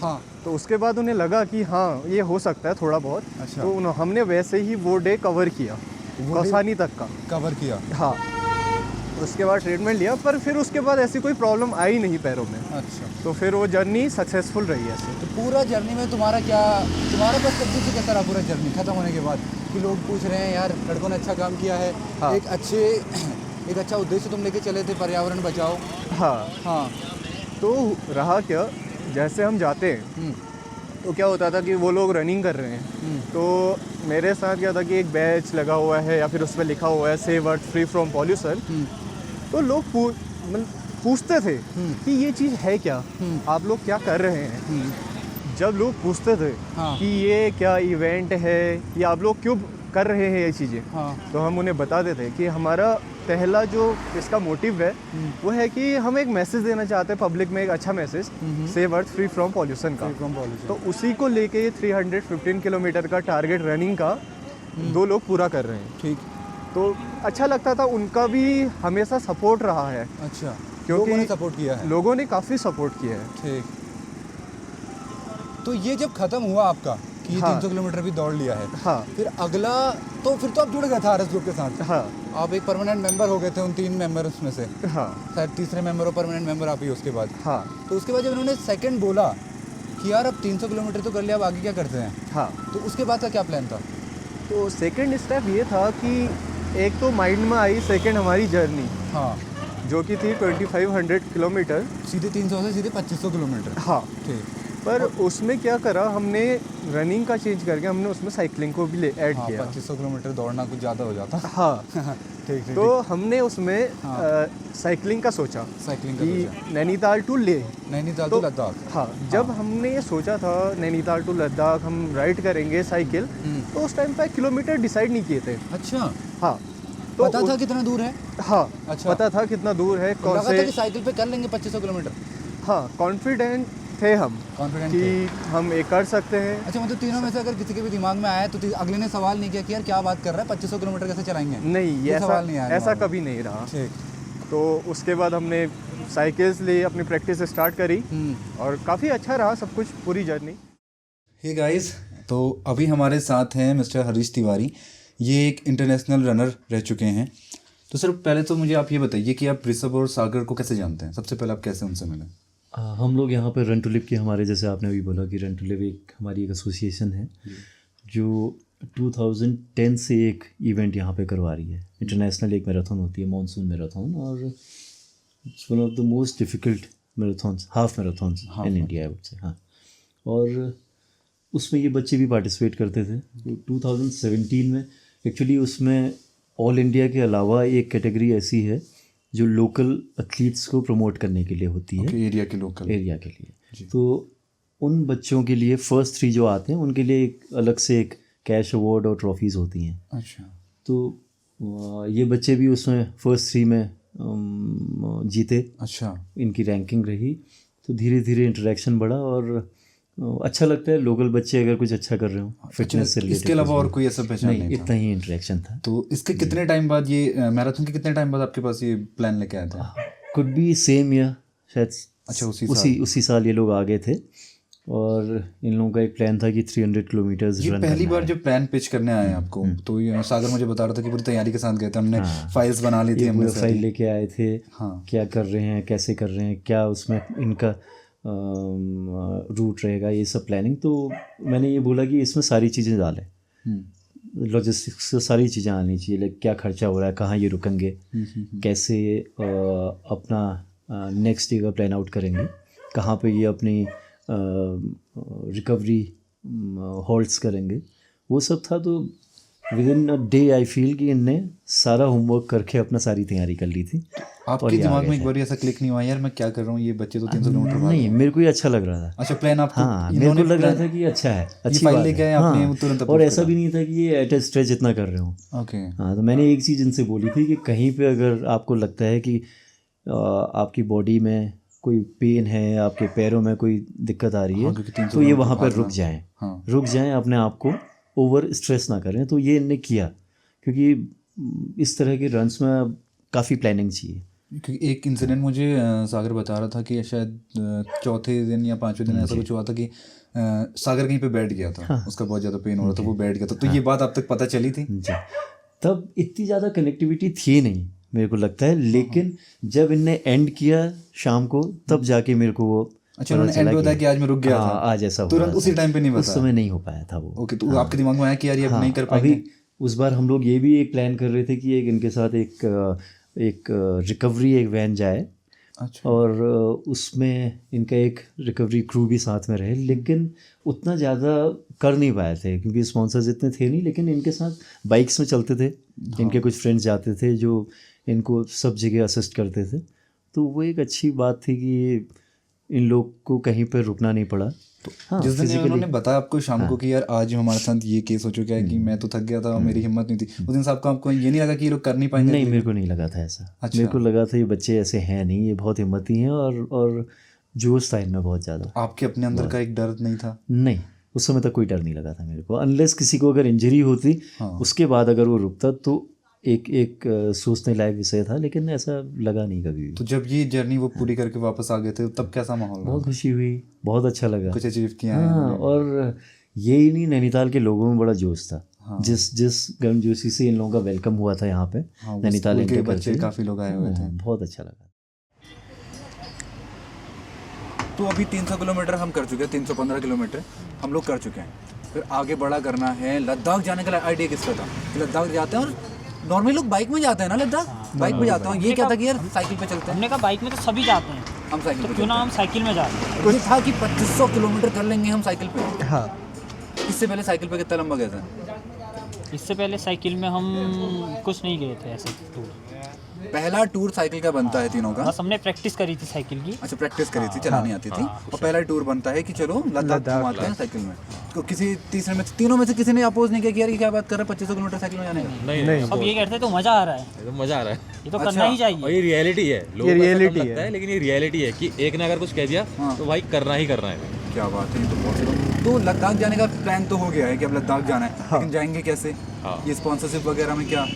हाँ लगा कि हाँ ये हो सकता है थोड़ा बहुत। अच्छा। तो हमने वैसे ही वो डे कवर किया, वो day- कौसानी तक का। कवर किया। हाँ, उसके बाद ट्रीटमेंट लिया, पर फिर उसके बाद ऐसी कोई प्रॉब्लम आई नहीं पैरों में। अच्छा तो फिर वो जर्नी सक्सेसफुल रही है ऐसे। तो पूरा जर्नी में तुम्हारा पर्सपेक्टिव से कैसा रहा पूरा जर्नी खत्म होने के बाद कि लोग पूछ रहे हैं यार लड़कों ने अच्छा काम किया है। हाँ। एक अच्छा उद्देश्य तुम लेके चले थे, पर्यावरण बचाओ। हाँ, हाँ। तो रहा क्या, जैसे हम जाते हैं तो क्या होता था कि वो लोग रनिंग कर रहे हैं, तो मेरे साथ क्या था कि एक बैच लगा हुआ है या फिर उस पर लिखा हुआ है save earth free from pollution. तो लोग पूछते थे कि ये चीज़ है क्या, आप लोग क्या कर रहे हैं। जब लोग पूछते थे हाँ। कि ये क्या इवेंट है या आप लोग क्यों कर रहे हैं ये चीज़ें, हाँ। तो हम उन्हें बताते थे कि हमारा पहला जो इसका मोटिव है वो है कि हम एक मैसेज देना चाहते हैं पब्लिक में, एक अच्छा message, save earth free from pollution का। तो उसी को लेके ये 315 किलोमीटर का टारगेट रनिंग का 2 लोग पूरा कर रहे हैं। ठीक। तो अच्छा लगता था, उनका भी हमेशा सपोर्ट रहा है, अच्छा क्योंकि लोगों ने सपोर्ट किया है। लोगों ने काफ़ी सपोर्ट किया है। ठीक। तो ये जब खत्म हुआ आपका कि ये हाँ। 300 किलोमीटर भी दौड़ लिया है, हाँ फिर अगला तो फिर तो आप जुड़ गए थे आरएस ग्रुप के साथ। हाँ आप एक परमानेंट मेंबर हो गए थे उन 3 मेंबर्स में से। हाँ शायद तीसरे मेंबर और परमानेंट मेंबर आप ही हो उसके बाद। हाँ तो उसके बाद जब इन्होंने सेकंड बोला कि यार अब 300 किलोमीटर तो कर लिया, अब आगे क्या करते हैं, हाँ। तो उसके बाद का क्या प्लान था? तो सेकंड स्टेप ये था कि एक तो माइंड में आई सेकंड हमारी जर्नी, हाँ। जो कि थी 2500 किलोमीटर। सीधे 300 से सीधे 2500 किलोमीटर। हाँ, ठीक। पर उसमें क्या करा हमने, रनिंग का चेंज करके हमने उसमें साइकिलिंग को भी ऐड हाँ, किया। 2500 किलोमीटर दौड़ना कुछ ज़्यादा हो जाता। हाँ ठीक ठीक। तो हमने उसमें साइकिलिंग का सोचा साइकिलिंग का कि सोचा। नैनीताल टू लेह। नैनीताल तो तो लद्दाख। हाँ, जब हमने ये सोचा था नैनीताल टू लद्दाख हम राइड करेंगे साइकिल, तो उस टाइम पे किलोमीटर डिसाइड नहीं किए थे। अच्छा, हाँ, तो पता था कितना दूर है? हाँ, अच्छा। पता था कितना दूर है, कौन लगा था कि से। साइकिल पे कर लेंगे 2500 किलोमीटर। हाँ, कॉन्फिडेंट थे हम कॉन्फिडेंट कि हम ये कर सकते हैं। अच्छा, मतलब तीनों में से अगर किसी के भी दिमाग में आया तो अगले ने सवाल नहीं किया कि यार क्या बात कर रहा है, 2500 किलोमीटर कैसे चलाएंगे? नहीं, ये ऐसा सवाल नहीं आया ऐसा दिमाग में। कभी नहीं रहा। ठीक। तो उसके बाद हमने साइकिल्स ली, अपनी प्रैक्टिस स्टार्ट करी और काफ़ी अच्छा रहा सब कुछ, पूरी जर्नी। हे गाइस, तो अभी हमारे साथ हैं मिस्टर हरीश तिवारी। ये एक इंटरनेशनल रनर रह चुके हैं। तो सर पहले तो मुझे आप ये बताइए कि आप ऋषभ और सागर को कैसे जानते हैं? सबसे पहले आप कैसे उनसे मिले? हम लोग यहाँ पर रन टू लिव की, हमारे जैसे आपने अभी बोला कि रन टू लिव एक हमारी एक एसोसिएशन है जो 2010 से एक इवेंट यहाँ पे करवा रही है। इंटरनेशनल एक मैराथन होती है, मॉनसून मैराथन, और it's one of the most difficult marathons, half marathons in India I would say. हाँ, और उसमें ये बच्चे भी पार्टिसिपेट करते थे। 2017 में एक्चुअली उसमें ऑल इंडिया के अलावा एक कैटेगरी ऐसी है जो लोकल एथलीट्स को प्रमोट करने के लिए होती है, एरिया के लोकल एरिया के लिए। तो उन बच्चों के लिए फर्स्ट 3 जो आते हैं उनके लिए एक अलग से एक कैश अवार्ड और ट्रॉफीज़ होती हैं। अच्छा। तो ये बच्चे भी उसमें फर्स्ट 3 में जीते। अच्छा। इनकी रैंकिंग रही, तो धीरे धीरे इंटरेक्शन बढ़ा और अच्छा लगता है लोकल बच्चे अगर कुछ अच्छा कर रहे हो फिटनेस से रिलेटेड। इसके अलावा और कोई ऐसा पहचान नहीं था? इतना ही इंटरेक्शन था। तो इसके कितने टाइम बाद, ये मैराथन के कितने टाइम बाद आपके पास ये प्लान लेके आए थे? कुड बी सेम ईयर शायद। अच्छा, उसी साल ये लोग आ गए थे और इन लोगों का एक प्लान था कि 300 किलोमीटर्स ये रन पहली करना बार है। जब प्लान पिच करने आए आपको, तो ये सागर मुझे बता रहा था कि पूरी तैयारी के साथ गए थे, हमने फाइल्स बना ली थी, हमने फाइल लेके आए थे। हाँ। क्या कर रहे हैं, कैसे कर रहे हैं, क्या उसमें इनका रूट रहेगा, ये सब प्लानिंग। तो मैंने ये बोला कि इसमें सारी चीज़ें डालें, लॉजिस्टिक्स से सारी चीज़ें आनी चाहिए, लाइक क्या खर्चा हो रहा है, कहाँ ये रुकेंगे, कैसे अपना नेक्स्ट डे का प्लान आउट करेंगे, कहाँ पे ये अपनी रिकवरी होल्ड्स करेंगे, वो सब था। तो with in a day I feel कि इनने सारा होमवर्क करके अपना सारी तैयारी कर ली थी। आपके दिमाग में एक बार ऐसा क्लिक नहीं हुआ यार मैं क्या कर रहा हूँ, ये बच्चे तो 300 किलोमीटर भाग नहीं, मेरे को ये अच्छा लग रहा था। अच्छा प्लान आपको हाँ, मेरे को लग रहा था कि ये अच्छा है, अच्छी फाइल बात लेके आए है। आपने हाँ, तुरंत और ऐसा भी नहीं था कि ये एट ए स्ट्रेच इतना कर रहे हो। ओके हाँ, तो मैंने एक चीज़ इनसे बोली थी कि कहीं पे अगर आपको लगता है कि आपकी बॉडी में कोई पेन है, आपके पैरों में कोई दिक्कत आ रही है, तो ये वहाँ पर रुक जाएं, रुक जाएं, अपने आप को ओवर स्ट्रेस ना करें। तो ये इनने किया, क्योंकि इस तरह के रन्स में काफ़ी प्लानिंग चाहिए। क्योंकि एक इंसिडेंट मुझे सागर बता रहा था कि शायद चौथे दिन या पांचवें दिन ऐसा कुछ हुआ था कि सागर कहीं पे बैठ गया था, उसका बहुत ज़्यादा पेन हो रहा था, वो बैठ गया था। तो ये बात आप तक पता चली थी? जी, तब इतनी ज़्यादा कनेक्टिविटी थी नहीं मेरे को लगता है, लेकिन जब इनने एंड किया शाम को तब जाके मेरे को वो अच्छा उन्होंने एंड बताया कि आज मैं रुक गया था, आज ऐसा हुआ तुरंत था। उसी टाइम पे नहीं उस बताया? समय नहीं हो पाया था वो। ओके, तो आपके दिमाग में आया कि यार ये अब नहीं कर पाएंगे? अभी उस बार हम लोग ये भी एक प्लान कर रहे थे कि एक इनके साथ एक रिकवरी एक वैन जाए, अच्छा और उसमें इनका एक रिकवरी क्रू भी साथ में रहे, लेकिन उतना ज़्यादा कर नहीं पाए थे क्योंकि स्पॉन्सर्स इतने थे नहीं। लेकिन इनके साथ बाइक्स में चलते थे, इनके कुछ फ्रेंड्स जाते थे जो इनको सब जगह असिस्ट करते थे। तो वो एक अच्छी बात थी कि इन लोग को कहीं पर रुकना नहीं पड़ा। तो हाँ, जिस दिन उन्होंने बताया आपको शाम को कि यार आज हमारे साथ ये केस हो चुका है कि मैं तो थक गया था और मेरी हिम्मत नहीं थी, उस दिन साहब को आपको ये नहीं लगा कि ये लोग कर नहीं पाएंगे? नहीं, मेरे को नहीं लगा था ऐसा। अच्छा। मेरे को लगा था ये बच्चे ऐसे हैं नहीं, ये बहुत हिम्मती हैं और जोश था इनमें बहुत ज़्यादा। आपके अपने अंदर का एक डर नहीं था? नहीं, उस समय तक कोई डर नहीं लगा था मेरे को, अनलेस किसी को अगर इंजरी होती उसके बाद अगर वो रुकता तो एक सोचने लायक विषय था, लेकिन ऐसा लगा नहीं कभी भी। तो जब ये जर्नी वो पूरी करके वापस आ गए थे तब कैसा माहौल रहा? बहुत खुशी हुई, बहुत अच्छा लगा, कुछ अचीव किया है? हाँ, और ये ही नहीं, नैनीताल के लोगों में बड़ा जोश था। जिस गर्मजोशी से इन लोगों का वेलकम हुआ था यहाँ पे नैनीताल के बच्चे काफ़ी लोग आए हुए थे, बहुत अच्छा लगा। तो अभी 300 किलोमीटर हम कर चुके हैं, 315 किलोमीटर हम लोग कर चुके हैं। फिर आगे बड़ा करना है। लद्दाख जाने का आइडिया किसका था कि लद्दाख जाते हैं? और नॉर्मली लोग बाइक में जाते हैं ना लद्दाख, बाइक पे जाते हैं। ये क्या था कि यार साइकिल पे चलते हैं? हमने कहा बाइक में तो सभी जाते हैं, हम साइकिल पे क्यों ना हम साइकिल में जाते हैं। कुछ था कि 2500 किलोमीटर कर लेंगे हम साइकिल पे। हाँ, इससे पहले साइकिल पे कितना लंबा गया था? इससे पहले साइकिल में हम कुछ नहीं गए थे ऐसे टूर। पहला टूर साइकिल का बनता है तीनों का? बस हमने प्रैक्टिस करी थी साइकिल की। अच्छा, प्रैक्टिस करी थी, चलानी आती थी। और पहला टूर बनता है कि चलो लद्दाख घुमाते हैं साइकिल में। तो किसी तीसरे में तीनों में से किसी ने अपोज नहीं किया कि यार ये क्या बात कर रहे हैं 2500 किलोमीटर साइकिल में जाने का? नहीं, सब ये कहते हैं तो मज़ा आ रहा है, तो मज़ा आ रहा है ये तो करना ही और चाहिए। ये रियलिटी है, लोगों ये को ऐसा reality कम लगता है, लेकिन ये रियलिटी है कि एक ने अगर कुछ कह दिया तो भाई करना ही करना है। क्या बात है, ये तो पॉसिबल। तो लद्दाख जाने का प्लान तो हो गया है कि अब लद्दाख जाना है, लेकिन जाएंगे कैसे? ये स्पॉन्सरशिप वगैरह में क्या?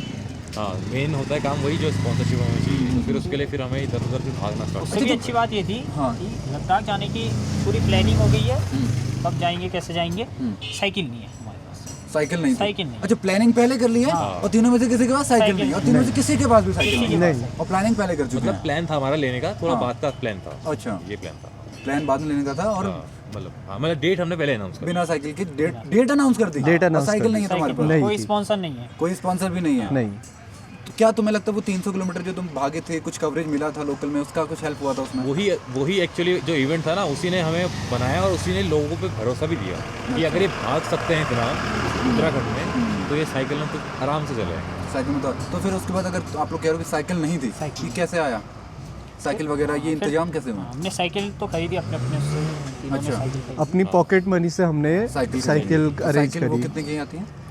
हाँ, मेन होता है काम वही जो स्पॉन्सरशिप हमें चाहिए, तो फिर उसके लिए फिर हमें इधर उधर से भागना स्टार्ट। उससे भी अच्छी बात ये थी हाँ। कि लद्दाख जाने की पूरी प्लानिंग हो गई है, कब जाएंगे कैसे जाएंगे। साइकिल नहीं है हमारे पास, साइकिल नहीं थी? साइकिल नहीं। अच्छा, प्लानिंग पहले कर ली है और तीनों में से किसी के पास साइकिल नहीं, और तीनों में से किसी के पास भी साइकिल नहीं, और प्लानिंग पहले कर चुके मतलब हैं। प्लान था हमारा लेने का, थोड़ा बाद का प्लान था। अच्छा, ये प्लान था, प्लान बाद में लेने का था। और मतलब डेट हमने पहले अनाउंस कर बिना साइकिल की डेट अनाउंस कर दी, और साइकिल नहीं है तुम्हारे पास? कोई स्पॉन्सर नहीं है। कोई स्पॉन्सर भी नहीं है? नहीं। तो क्या तुम्हें लगता है वो 300 किलोमीटर जो तुम भागे थे, कुछ कवरेज मिला था लोकल में, उसका कुछ हेल्प हुआ था उसमें? वही एक्चुअली जो इवेंट था ना, उसी ने हमें बनाया और उसी ने लोगों पे भरोसा भी दिया कि अगर ये भाग सकते हैं इतना उत्तराखंड में, तो ये साइकिल में तो आराम से चले। साइकिल में तो फिर उसके बाद अगर आप लोग कह रहे हो कि साइकिल नहीं थी, ये कैसे आया साइकिल वगैरह, ये इंतजाम कैसे हुआ? हमने साइकिल तो खरीदी अपने अपने से, तीनों ने अच्छा। साइकिल खरीदी। अपनी पॉकेट मनी से हमने साइकिल अरेंज वो करी। कितने की आती है?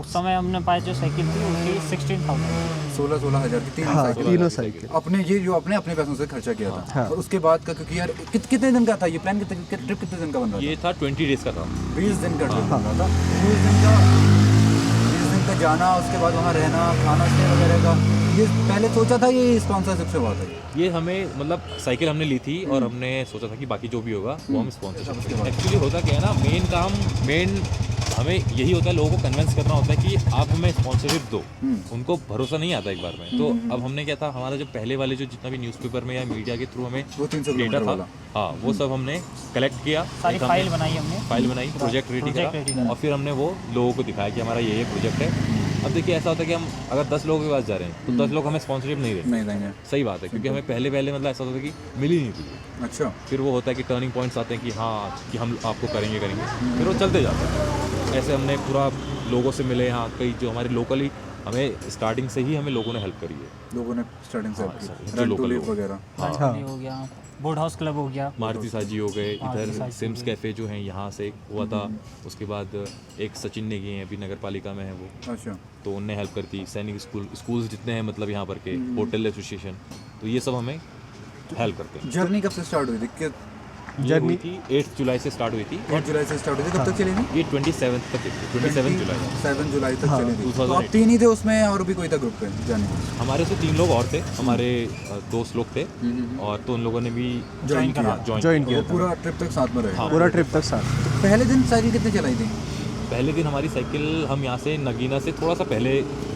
उस समय हमने पास जो साइकिल थी उनकी 16,000। 16 हज़ार की तीनों हाँ, साइकिल? तीनों साइकिल अपने ये जो अपने पैसों से खर्चा किया था। और उसके बाद का, क्योंकि यार कितने दिन का था ये प्लान, ट्रिप कितने दिन का बन रहा था? ये था 20 डेज का था। 20 दिन का ट्रिप बन रहा था। 20 दिन का जाना, उसके बाद वहाँ रहना, खाना स्टे वगैरह का, ये पहले सोचा था ये स्पॉन्सरशिप से हुआ था? ये हमें मतलब साइकिल हमने ली थी और हमने सोचा था कि बाकी जो भी होगा वो हम स्पॉन्सरशिप। एक्चुअली होता क्या है ना, मेन हमें यही होता है, लोगों को कन्विंस करना होता है कि आप हमें स्पॉन्सरशिप दो। उनको भरोसा नहीं आता एक बार में। तो अब हमने क्या था, हमारा जो पहले वाले जो जितना भी न्यूज़पेपर में या मीडिया के थ्रू हमें वो 300 डेटा किलोमीटर था, वाला। हाँ, वो सब हमने कलेक्ट किया, सारी फाइल बनाई हमने, फाइल बनाई, प्रोजेक्ट रेडी करा और फिर हमने वो लोगों को दिखाया कि हमारा ये प्रोजेक्ट है। अब देखिए ऐसा होता है कि हम अगर 10 लोगों के पास जा रहे हैं तो 10 लोग हमें स्पॉन्सरशिप नहीं देते। नहीं देंगे, सही बात है, क्योंकि हमें पहले मतलब ऐसा होता था कि मिल ही नहीं थी। अच्छा, फिर वो होता है कि टर्निंग पॉइंट्स आते हैं कि हाँ कि हम आपको करेंगे, फिर वो चलते जाते हैं। ऐसे हमने पूरा लोगों से मिले यहाँ, कई जो हमारे लोकली हमें स्टार्टिंग से ही हमें लोगों ने हेल्प करी है। लोगों ने स्टार्टिंग से जो आपकी रन टू local लिव लोग। वगैरह। पंचमढ़ी हो गया, बोर्ड हाउस क्लब हो गया, मारुति साजी हो गए, मारुति इधर साजी सिम्स कैफ़े जो हैं यहाँ से हुआ था। उसके बाद एक सचिन ने किए हैं, अभी नगर पालिका में है वो, अच्छा, तो उनने हेल्प करती। सैनिक स्कूल्स जितने हैं मतलब यहाँ पर के, होटल एसोसिएशन, तो ये सब हमें हेल्प करते हैं। जर्नी कब से स्टार्ट हुई थी? ये हुई थी 8 जुलाई से स्टार्ट हुई थी 8 जुलाई से स्टार्ट हुई थी, कब तक चली थी? ये 27 तक थी, 27 जुलाई। 7 जुलाई तक चली थी। तो 2008 आप 3 ही थे उसमें और भी कोई था ग्रुप पे जाने को? हमारे से 3 लोग और थे, हमारे दोस्त लोग थे, और तो उन लोगों ने भी ज्वाइन किया। ज्वाइन किया वो पूरा ट्रिप तक साथ में रहे। पूरा ट्रिप तक साथ। पहले दिन साइकिल कितने चलाई थी? पहले दिन हमारी साइकिल हम यहाँ से नगीना से थोड़ा सा पहले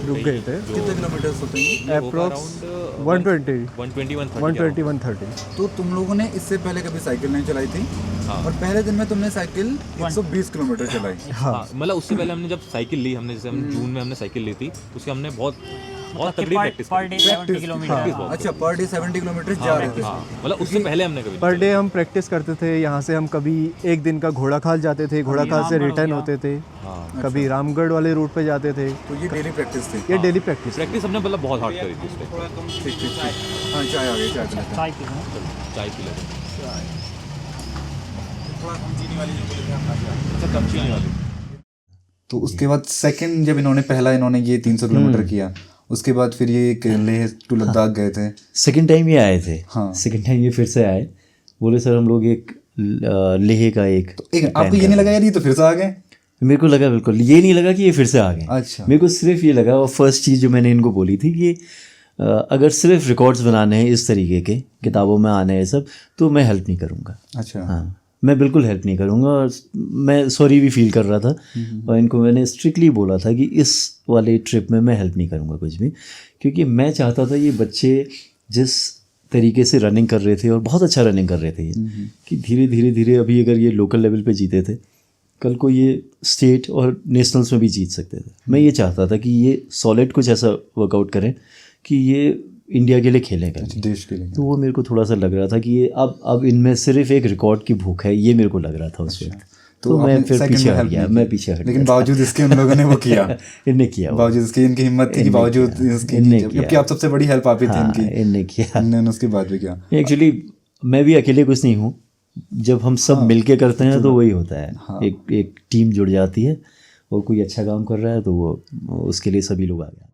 रुक गए थे। कितने किलोमीटर होते हैं? अप्रोक्स 120 120 130। तो तुम लोगों ने इससे पहले कभी साइकिल नहीं चलाई थी, हाँ। और पहले दिन में तुमने साइकिल 120 किलोमीटर चलाई। हाँ, मतलब उससे पहले हमने जब साइकिल ली, हमने जैसे हम जून में हमने साइकिल ली थी, तो उसके हमने बहुत तगड़ी प्रैक्टिस पर डे 70 किलोमीटर। अच्छा, पर डे 70 किलोमीटर जा रहे थे। हाँ, मतलब उससे पहले हमने कभी पर डे हम प्रैक्टिस करते थे। यहाँ से हम कभी एक दिन का घोड़ा खाल जाते थे, घोड़ा खाल से रिटर्न होते थे, कभी रामगढ़ वाले रूट पे जाते थे। तो ये डेली प्रैक्टिस थी। ये डेली प्रैक्टिस। प्रैक्टिस हमने मतलब बहुत हार्ड करी थी उस पर। ठीक ठीक ठीक। हाँ, चाय आ गई, चाय पिलाते हैं। चाय पी लें। चाय पी लेते हैं। अच्छा, कम चीनी वाली। तो उसके बाद सेकंड जब इन्होंने ये 300 किलोमीटर किया, उसके बाद फिर ये लेह टू लद्दाख गए थे। सेकंड टाइम ये आए थे। हाँ। सेकंड टाइम ये फिर से आए, बोले सर हम लोग एक लेह का एक आपको ये नहीं लगा यार ये तो फिर से आ गए? मेरे को लगा, बिल्कुल ये नहीं लगा कि ये फिर से आ गए। अच्छा। मेरे को सिर्फ ये लगा, और फर्स्ट चीज़ जो मैंने इनको बोली थी कि अगर सिर्फ रिकॉर्ड्स बनाने हैं इस तरीके के, किताबों में आने हैं सब, तो मैं हेल्प नहीं करूँगा। अच्छा। हाँ, मैं बिल्कुल हेल्प नहीं करूँगा, और मैं सॉरी भी फील कर रहा था, और इनको मैंने स्ट्रिक्टली बोला था कि इस वाले ट्रिप में मैं हेल्प नहीं करूँगा कुछ भी, क्योंकि मैं चाहता था ये बच्चे जिस तरीके से रनिंग कर रहे थे, और बहुत अच्छा रनिंग कर रहे थे ये, कि धीरे धीरे धीरे अभी अगर ये लोकल लेवल पे जीते थे, कल को ये स्टेट और नेशनल्स में भी जीत सकते थे। मैं ये चाहता था कि ये सॉलिड कुछ ऐसा वर्कआउट करें कि ये इंडिया के लिए खेलें करें, देश के लिए। तो वो मेरे को थोड़ा सा लग रहा था कि ये अब इनमें सिर्फ एक रिकॉर्ड की भूख है, ये मेरे को लग रहा था उस वक्त। तो मैं फिर पीछे हट गया, मैं पीछे हट गया। लेकिन बावजूद इसके उन लोगों ने वो किया। इनने किया, बावजूद इसके इनकी हिम्मत थी कि बावजूद इसकी, जबकि आप सबसे बड़ी हेल्प आप ही थी इनकी। इनने किया, इन्होंने उसके बाद भी किया। एक्चुअली मैं भी अकेले कुछ नहीं हूँ, जब हम सब मिलके करते हैं तो वही होता है। एक टीम जुड़ जाती है, और कोई अच्छा काम कर रहा है तो वो उसके लिए सभी लोग आ गए।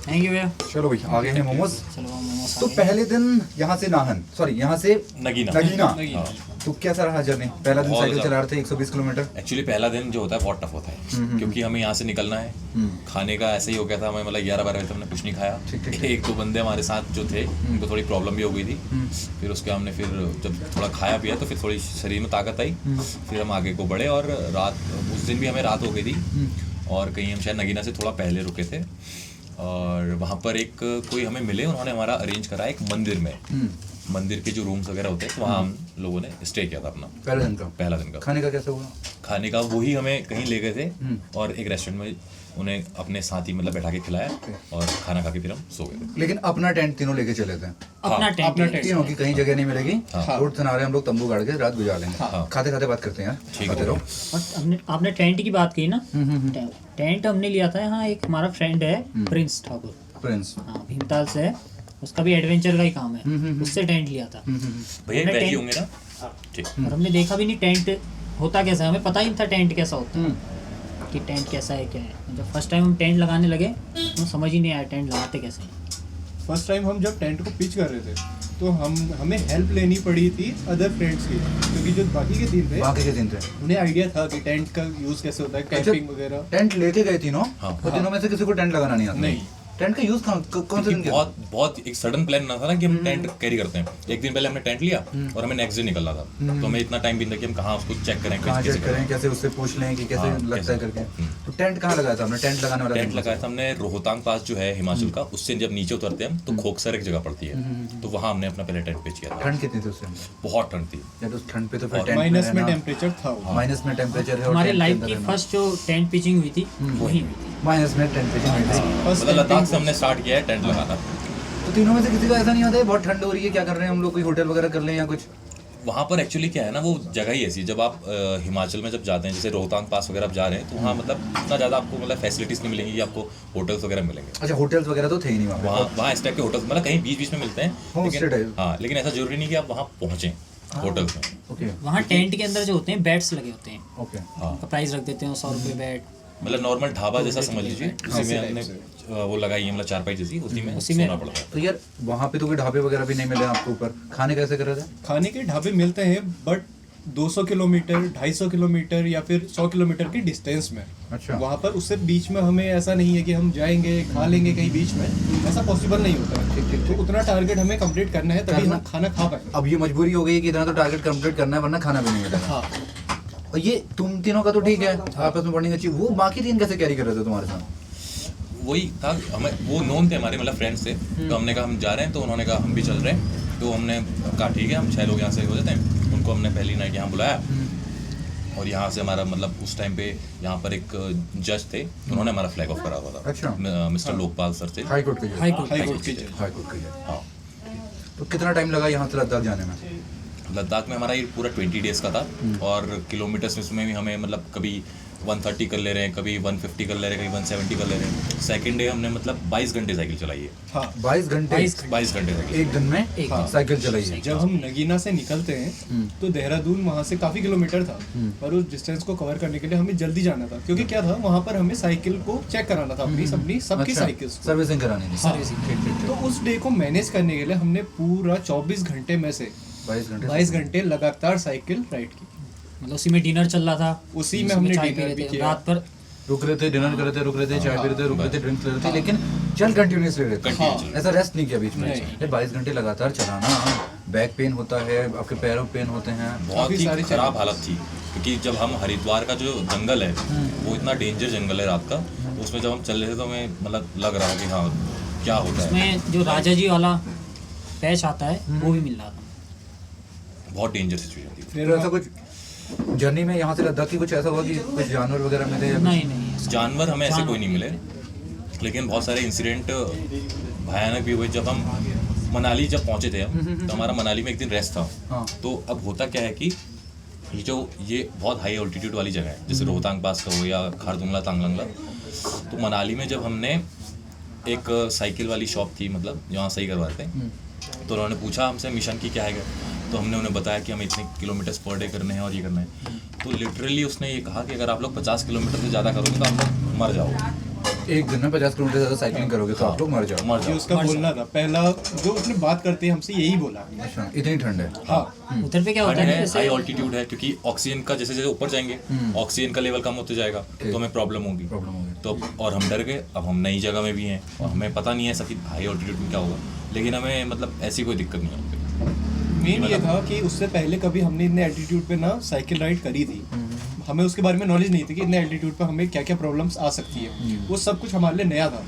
थैंक यू भैया। चलो भाई, आगे हैं मोमोज। चलो मोमोज। तो पहले दिन यहाँ से यहाँ से नगीना। तो कैसा रहा जर्नी? पहला दिन साइकिल चला रहे थे 120 किलोमीटर। एक्चुअली पहला दिन जो होता है बहुत टफ होता है, क्योंकि हमें यहाँ से निकलना है। खाने का ऐसे ही हो गया था, हमें मतलब 11-12 बजे तक हमने कुछ नहीं खाया। एक दो बंदे हमारे साथ जो थे उनको थोड़ी प्रॉब्लम भी हो गई थी। फिर उसके हमने फिर जब थोड़ा खाया पिया तो फिर थोड़ी शरीर में ताकत आई, फिर हम आगे को बढ़े। और रात, उस दिन भी हमें रात हो गई थी, और कहीं हम शायद नगीना से थोड़ा पहले रुके थे, और वहाँ पर एक कोई हमें मिले, उन्होंने हमारा अरेंज करा एक मंदिर में। मंदिर के जो रूम्स वगैरह होते हैं, तो वहाँ हम लोगों ने स्टे किया था अपना पहला दिन का। खाने का कैसा हुआ? खाने का वही हमें कहीं ले गए थे, और एक रेस्टोरेंट में उन्हें अपने साथ ही मतलब बैठा के खिलाया, और खाना खा के फिर हम सो गए थे। लेकिन अपना टेंट तीनों लेके चले थे। अपना टेंट तीनों की कहीं जगह नहीं मिलेगी। रोड किनारे हम लोग तंबू गाड़ के रात गुजार लेंगे। खाते खाते बात करते हैं यार। ठीक है। और आपने टेंट की बात की ना, टेंट हमने लिया था यहाँ, एक हमारा फ्रेंड है प्रिंस ठाकुर, प्रिंस, हाँ भीमताल से है, उसका भी एडवेंचर का ही काम है, उससे टेंट लिया था भैया बैठ ही होंगे ना? ठीक। और हमने देखा भी नहीं टेंट होता कैसा है, हमें पता ही नहीं था टेंट कैसा होता है, कि टेंट कैसा है क्या है। जब फर्स्ट टाइम हम टेंट लगाने लगे तो समझ ही नहीं आया टेंट लगाते कैसे हैं। फर्स्ट टाइम हम जब टेंट को पिच कर रहे थे, तो हमें हेल्प लेनी पड़ी थी अदर फ्रेंड्स की, क्योंकि जो बाकी के दिन थे उन्हें आइडिया था कि टेंट का यूज़ कैसे होता है, कैंपिंग वगैरह। टेंट लेके गए तीनों, और तीनों में से किसी को टेंट लगाना नहीं आता? नहीं। टेंट का यूज कौन से दिन किया? बहुत एक सडन प्लान ना था ना कि हम टेंट कैरी करते हैं। एक दिन पहले हमने टेंट लिया, और हमें नेक्स्ट डे निकलना था, तो हमें इतना टाइम भी नहीं था कि हम कहाँ उसको चेक करें, कैसे उससे पूछ लें कि कैसे लगता है करके। तो टेंट कहाँ लगाया था हमने? टेंट लगाने वाला टेंट लगाया था हमने रोहतांग पास जो है हिमाचल का, उससे जब नीचे उतरते हैं तो खोखसर एक जगह पड़ती है, तो वहाँ हमने अपना पहले टेंट पिच किया था। ठंड कितनी थी उस टाइम? बहुत ठंड थी यार, उस ठंड पे तो फिर माइनस में टेम्परेचर था, माइनस में टेम्परेचर है। हमारे लाइफ की फर्स्ट जो टेंट पिचिंग हुई थी वही हुई थी, माइनस में टेम्परेचर हुई थी। मतलब लद्दाख से हमने स्टार्ट किया है टेंट लगाना। तो तीनों में से किसी को ऐसा नहीं होता है बहुत ठंड हो रही है, क्या कर रहे हैं हम लोग, कोई होटल वगैरह कर लें या कुछ? वहाँ पर एक्चुअली क्या है ना, वो जगह ही ऐसी, जब आप हिमाचल में जब जाते हैं, जैसे रोहतांग पास वगैरह आप जा रहे हैं, तो वहाँ मतलब इतना ज़्यादा आपको मतलब फैसिलिटीज़ नहीं मिलेंगी कि आपको होटल्स वगैरह मिलेंगे। अच्छा, होटल्स वगैरह तो थे ही नहीं वहाँ इस टाइप के होटल्स मतलब कहीं बीच बीच में मिलते हैं, Homestay लेकिन type। हाँ, लेकिन ऐसा जरूरी नहीं कि आप वहाँ पहुँचें होटल्स में। ओके वहाँ टेंट के अंदर जो होते हैं बेड्स लगे होते हैं, ओके। तो प्राइस रख देते हैं 100 रुपये बेड। मतलब नॉर्मल ढाबा जैसा समझ लीजिए, उसी में हमने वो लगाई है, मतलब चारपाई जैसी, उसी में सोना पड़ता है। तो यार वहाँ पे तो कोई ढाबे वगैरह भी नहीं मिले आपको ऊपर, खाने कैसे कर रहे थे? खाने के ढाबे मिलते हैं बट 200 किलोमीटर 250 किलोमीटर या फिर 100 किलोमीटर की डिस्टेंस में। अच्छा। वहाँ पर उससे बीच में हमें ऐसा नहीं है कि हम जाएंगे खा लेंगे कहीं बीच में, ऐसा पॉसिबल नहीं होता है। तो उतना टारगेट हमें कंप्लीट करना है तभी हम खाना खा पाएंगे। अब ये मजबूरी हो गई कि इतना तो टारगेट कंप्लीट करना है वरना खाना भी नहीं मिलेगा। हाँ, और ये तुम तीनों का तो ठीक है, आपस में पढ़ने का चाहिए, वो बाकी तीन कैसे कैरी कर रहे थे तुम्हारे साथ? वही था, हमें वो नोन थे हमारे, मतलब फ्रेंड्स थे, तो हमने कहा हम जा रहे हैं, तो उन्होंने कहा हम भी चल रहे हैं, तो हमने कहा ठीक है, हम 6 लोग यहाँ से हो जाते हैं। उनको हमने पहली नाइट यहाँ बुलाया, और यहाँ से हमारा मतलब उस टाइम पे यहाँ पर एक जज थे, उन्होंने हमारा फ्लैग ऑफ करा हुआ था। अच्छा। मिस्टर लोकपाल सर थे। हाई कोर्ट के जज। हाई कोर्ट हाई कोर्ट की जज। हाई कोर्ट के जज। हाँ, तो कितना टाइम लगा यहाँ से लद्दाख जाने में? लद्दाख में हमारा ये पूरा 20 डेज़ का था, और किलोमीटर्स में भी हमें मतलब कभी 130 कर ले रहे हैं, कभी 150 कर ले रहे हैं, कभी 170 कर ले रहे हैं। सेकंड डे हमने मतलब 22 घंटे साइकिल चलाई है। हाँ। 22 घंटे 22 घंटे साइकिल एक दिन में साइकिल चलाई है। जब हम नगीना से निकलते हैं तो देहरादून वहाँ से काफ़ी किलोमीटर था, और उस डिस्टेंस को कवर करने के लिए हमें जल्दी जाना था, क्योंकि क्या था वहाँ पर हमें साइकिल को चेक कराना था, अपनी सबकी साइकिल्स को। सर्विसिंग करानी थी। तो उस डे को मैनेज करने के लिए हमने पूरा 24 घंटे में से 22 घंटे लगातार साइकिल राइड की। मतलब उसी में डिनर चल रहा था, उसी में हमने चाय पी डिनर रहे भी थे, किया। रात पर रुक रहे थे, डिनर कर रहे थे, रुक रहे थे, चाय पी रहे थे, रुक रहे थे, ड्रिंक्स ले रहे थे, लेकिन चल कंटिन्यूसली रहे थे। Continuously। ऐसा रेस्ट नहीं किया बीच में। नहीं। ये 22 घंटे लगातार चलाना, बैक पेन होता है, आपके पैरों पेन होते हैं। बहुत ही सारी खराब हालत थी, क्योंकि जब हम हरिद्वार का जो जंगल है वो इतना डेंजर जंगल है रात का, तो उसमें जब हम चल रहे थे तो हमें मतलब लग रहा कि हाँ क्या होता है। उसमें जो राजा जी वाला पैच आता है वो भी मिल रहा था। बहुत डेंजर सिचुएशन थी। फिर ऐसा कुछ जर्नी में यहाँ से लद्दाख की कुछ ऐसा हुआ कि कुछ जानवर वगैरह मिले या कुछ? नहीं ऐसा जानवर हमें ऐसे कोई नहीं मिले, लेकिन बहुत सारे इंसिडेंट भयानक भी हुए। जब हम मनाली जब पहुंचे थे हम, तो हमारा मनाली में एक दिन रेस्ट था। हाँ। तो अब होता क्या है कि ये बहुत हाई ऑल्टीट्यूड वाली जगह है, जैसे रोहतांग पास का हो या खारदुंगला तांगलंगला। तो मनाली में जब हमने एक साइकिल वाली शॉप थी, मतलब जहाँ सही करवाते थे, तो उन्होंने पूछा हमसे मिशन की क्या है, तो हमने उन्हें बताया कि हमें इतने किलोमीटर्स पर डे करने हैं और ये करना है। तो लिटरली उसने ये कहा कि अगर आप लोग 50 किलोमीटर से ज़्यादा करोगे तो आप लोग मर जाओगे। एक दिन में 50 किलोमीटर ज़्यादा साइकिलिंग करोगे तो आप लोग मर जाओ। मर ये जाओ। उसका बोलना था, पहला जो उसने बात करते हैं हमसे यही बोला। अच्छा, इतनी ठंड है। हाँ, उधर पे क्या होता है ना, जैसे हाई ऑल्टीट्यूड है, क्योंकि ऑक्सीजन का जैसे जैसे ऊपर जाएंगे ऑक्सीजन का लेवल कम होते जाएगा, तो हमें प्रॉब्लम होगी। तो और हम डर गए, अब हम नई जगह में भी हैं और हमें पता नहीं है सभी हाई ऑल्टीट्यूड में क्या होगा, लेकिन हमें मतलब ऐसी कोई दिक्कत नहीं होगी। मेन ये था कि उससे पहले कभी हमने इतने एल्टीट्यूड पे ना साइकिल राइड करी थी, हमें उसके बारे में नॉलेज नहीं थी कि इतने एल्टीट्यूड पे हमें क्या क्या प्रॉब्लम्स आ सकती है। वो सब कुछ हमारे लिए नया था,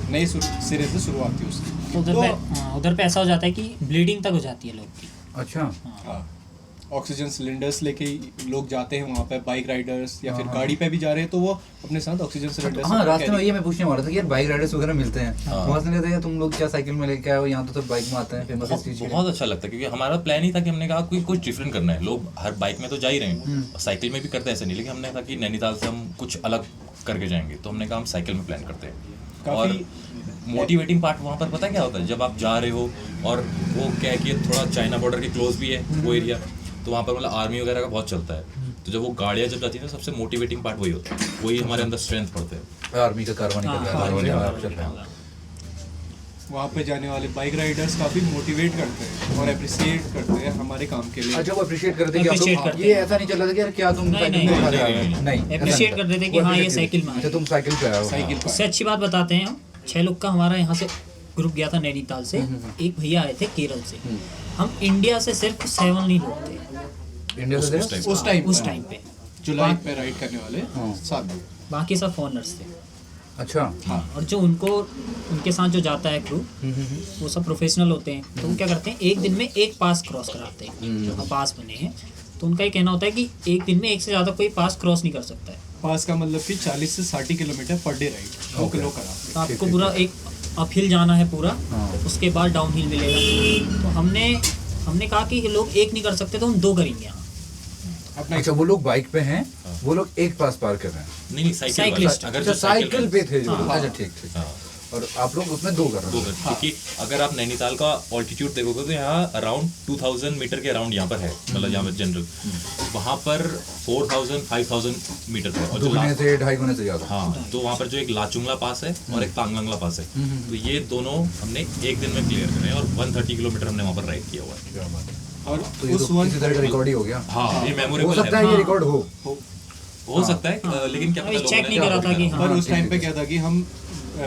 नए सिरे से शुरुआत थी उसकी। तो उधर पे ऐसा हो जाता है कि ब्लीडिंग तक हो जाती है लोग की। अच्छा, हाँ, ऑक्सीजन सिलेंडर्स लेके ही लोग जाते हैं वहाँ पे, बाइक राइडर्स या फिर गाड़ी पे भी जा रहे हैं तो वो अपने साथ ऑक्सीजन सिलेंडर्स। हाँ, रास्ते में ये मैं पूछने वाला था कि यार बाइक राइडर्स वगैरह मिलते हैं, वहाँ से कहते हैं तुम लोग क्या साइकिल में लेके आए हो, यहाँ तो सब बाइक में आते हैं, फेमस चीज़। बहुत अच्छा लगता है, क्योंकि हमारा प्लान ही था कि हमने कहा कोई कुछ डिफरेंट करना है। लोग हर बाइक में तो जा ही रहे हैं, साइकिल में भी करते हैं ऐसे नहीं, लेकिन हमने कहा कि नैनीताल से हम कुछ अलग करके जाएंगे, तो हमने कहा हम साइकिल में प्लान करते हैं। और मोटिवेटिंग पार्ट वहाँ पर पता क्या होता है, जब आप जा रहे हो और वो क्या है कि थोड़ा चाइना बॉर्डर के क्लोज भी है वो एरिया, तो वहाँ पर मतलब आर्मी वगैरह का बहुत चलता है। तो जब वो गाड़ियाँ जब जाती है तो सबसे मोटिवेटिंग पार्ट वही होता है, वही हमारे अंदर स्ट्रेंथ पड़ते हैं। आर्मी का कारवां निकल रहा है, चल रहा है। वहाँ पे जाने वाले बाइक राइडर्स काफ़ी मोटिवेट करते हैं और अप्रिशिएट करते हैं हमारे काम के लिए। अच्छा, वो अप्रिशिएट करते हैं कि आप Appreciate लोग, करते ये ऐसा नहीं चल रहा था कि यार क्या तुम साइकिल पे आ रहे हो, नहीं अप्रिशिएट कर देते कि हाँ ये साइकिल में अच्छा तुम साइकिल पे आए हो। साइकिल पर उससे अच्छी बात बताते हैं हम। 6 लोग का हमारा यहाँ से ग्रुप गया था नैनीताल से, एक भैया आए थे केरल से। हम इंडिया से सिर्फ 7 ही लोग थे इंडिया से थे? उस टाइम पे, जुलाई पे राइड करने वाले 7 लोग। बाकी सब फॉरनर्स थे। अच्छा, और जो उनके साथ जो जाता है क्रू, वो सब प्रोफेशनल होते हैं। तो वो क्या करते हैं, एक दिन में एक पास क्रॉस कराते हैं। अब पास बने हैं तो उनका ये कहना होता है कि एक दिन में एक से ज़्यादा कोई पास क्रॉस नहीं कर सकता है। पास का मतलब कि 40 से 60 kilometre per day ride 2 kilo कराते तो आपको पूरा एक अपहिल जाना है पूरा, उसके बाद डाउनहिल मिलेगा। तो हमने हमने कहा कि ये लोग एक नहीं कर सकते तो हम 2 करेंगे यहाँ। अच्छा, वो लोग बाइक पे हैं, वो लोग एक पास पार कर रहे हैं। नहीं साइकिल साइकिलिस्ट। अगर अच्छा, जो साइकिल पे थे जो। हाँ। अच्छा, ठीक ठीक। हाँ। और आप लोग उसमें 2 कर रहे हैं। क्योंकि अगर आप नैनीताल का ऑल्टीट्यूड देखोगे तो यहाँ अराउंड 2000 मीटर के अराउंड यहाँ पर है, मतलब यहाँ पर जनरल, वहाँ पर 4000 5000 मीटर है। और जो 2 से 2.5 गुने से ज़्यादा। हाँ, तो वहाँ पर जो एक लाचुंगला पास है और एक तांगलंगला पास है, तो ये दोनों हमने एक दिन में क्लियर करे और 130 किलोमीटर हमने वहाँ पर राइड किया हुआ है। और तो ये उस तो किसी तरह का रिकॉर्ड ही हो गया। हाँ, ये हो मेमोरेबल सकता है ये रिकॉर्ड हो सकता है, लेकिन क्या पता अभी लोगों चेक ने नहीं करा था कि हाँ। पर उस टाइम पे क्या था कि हम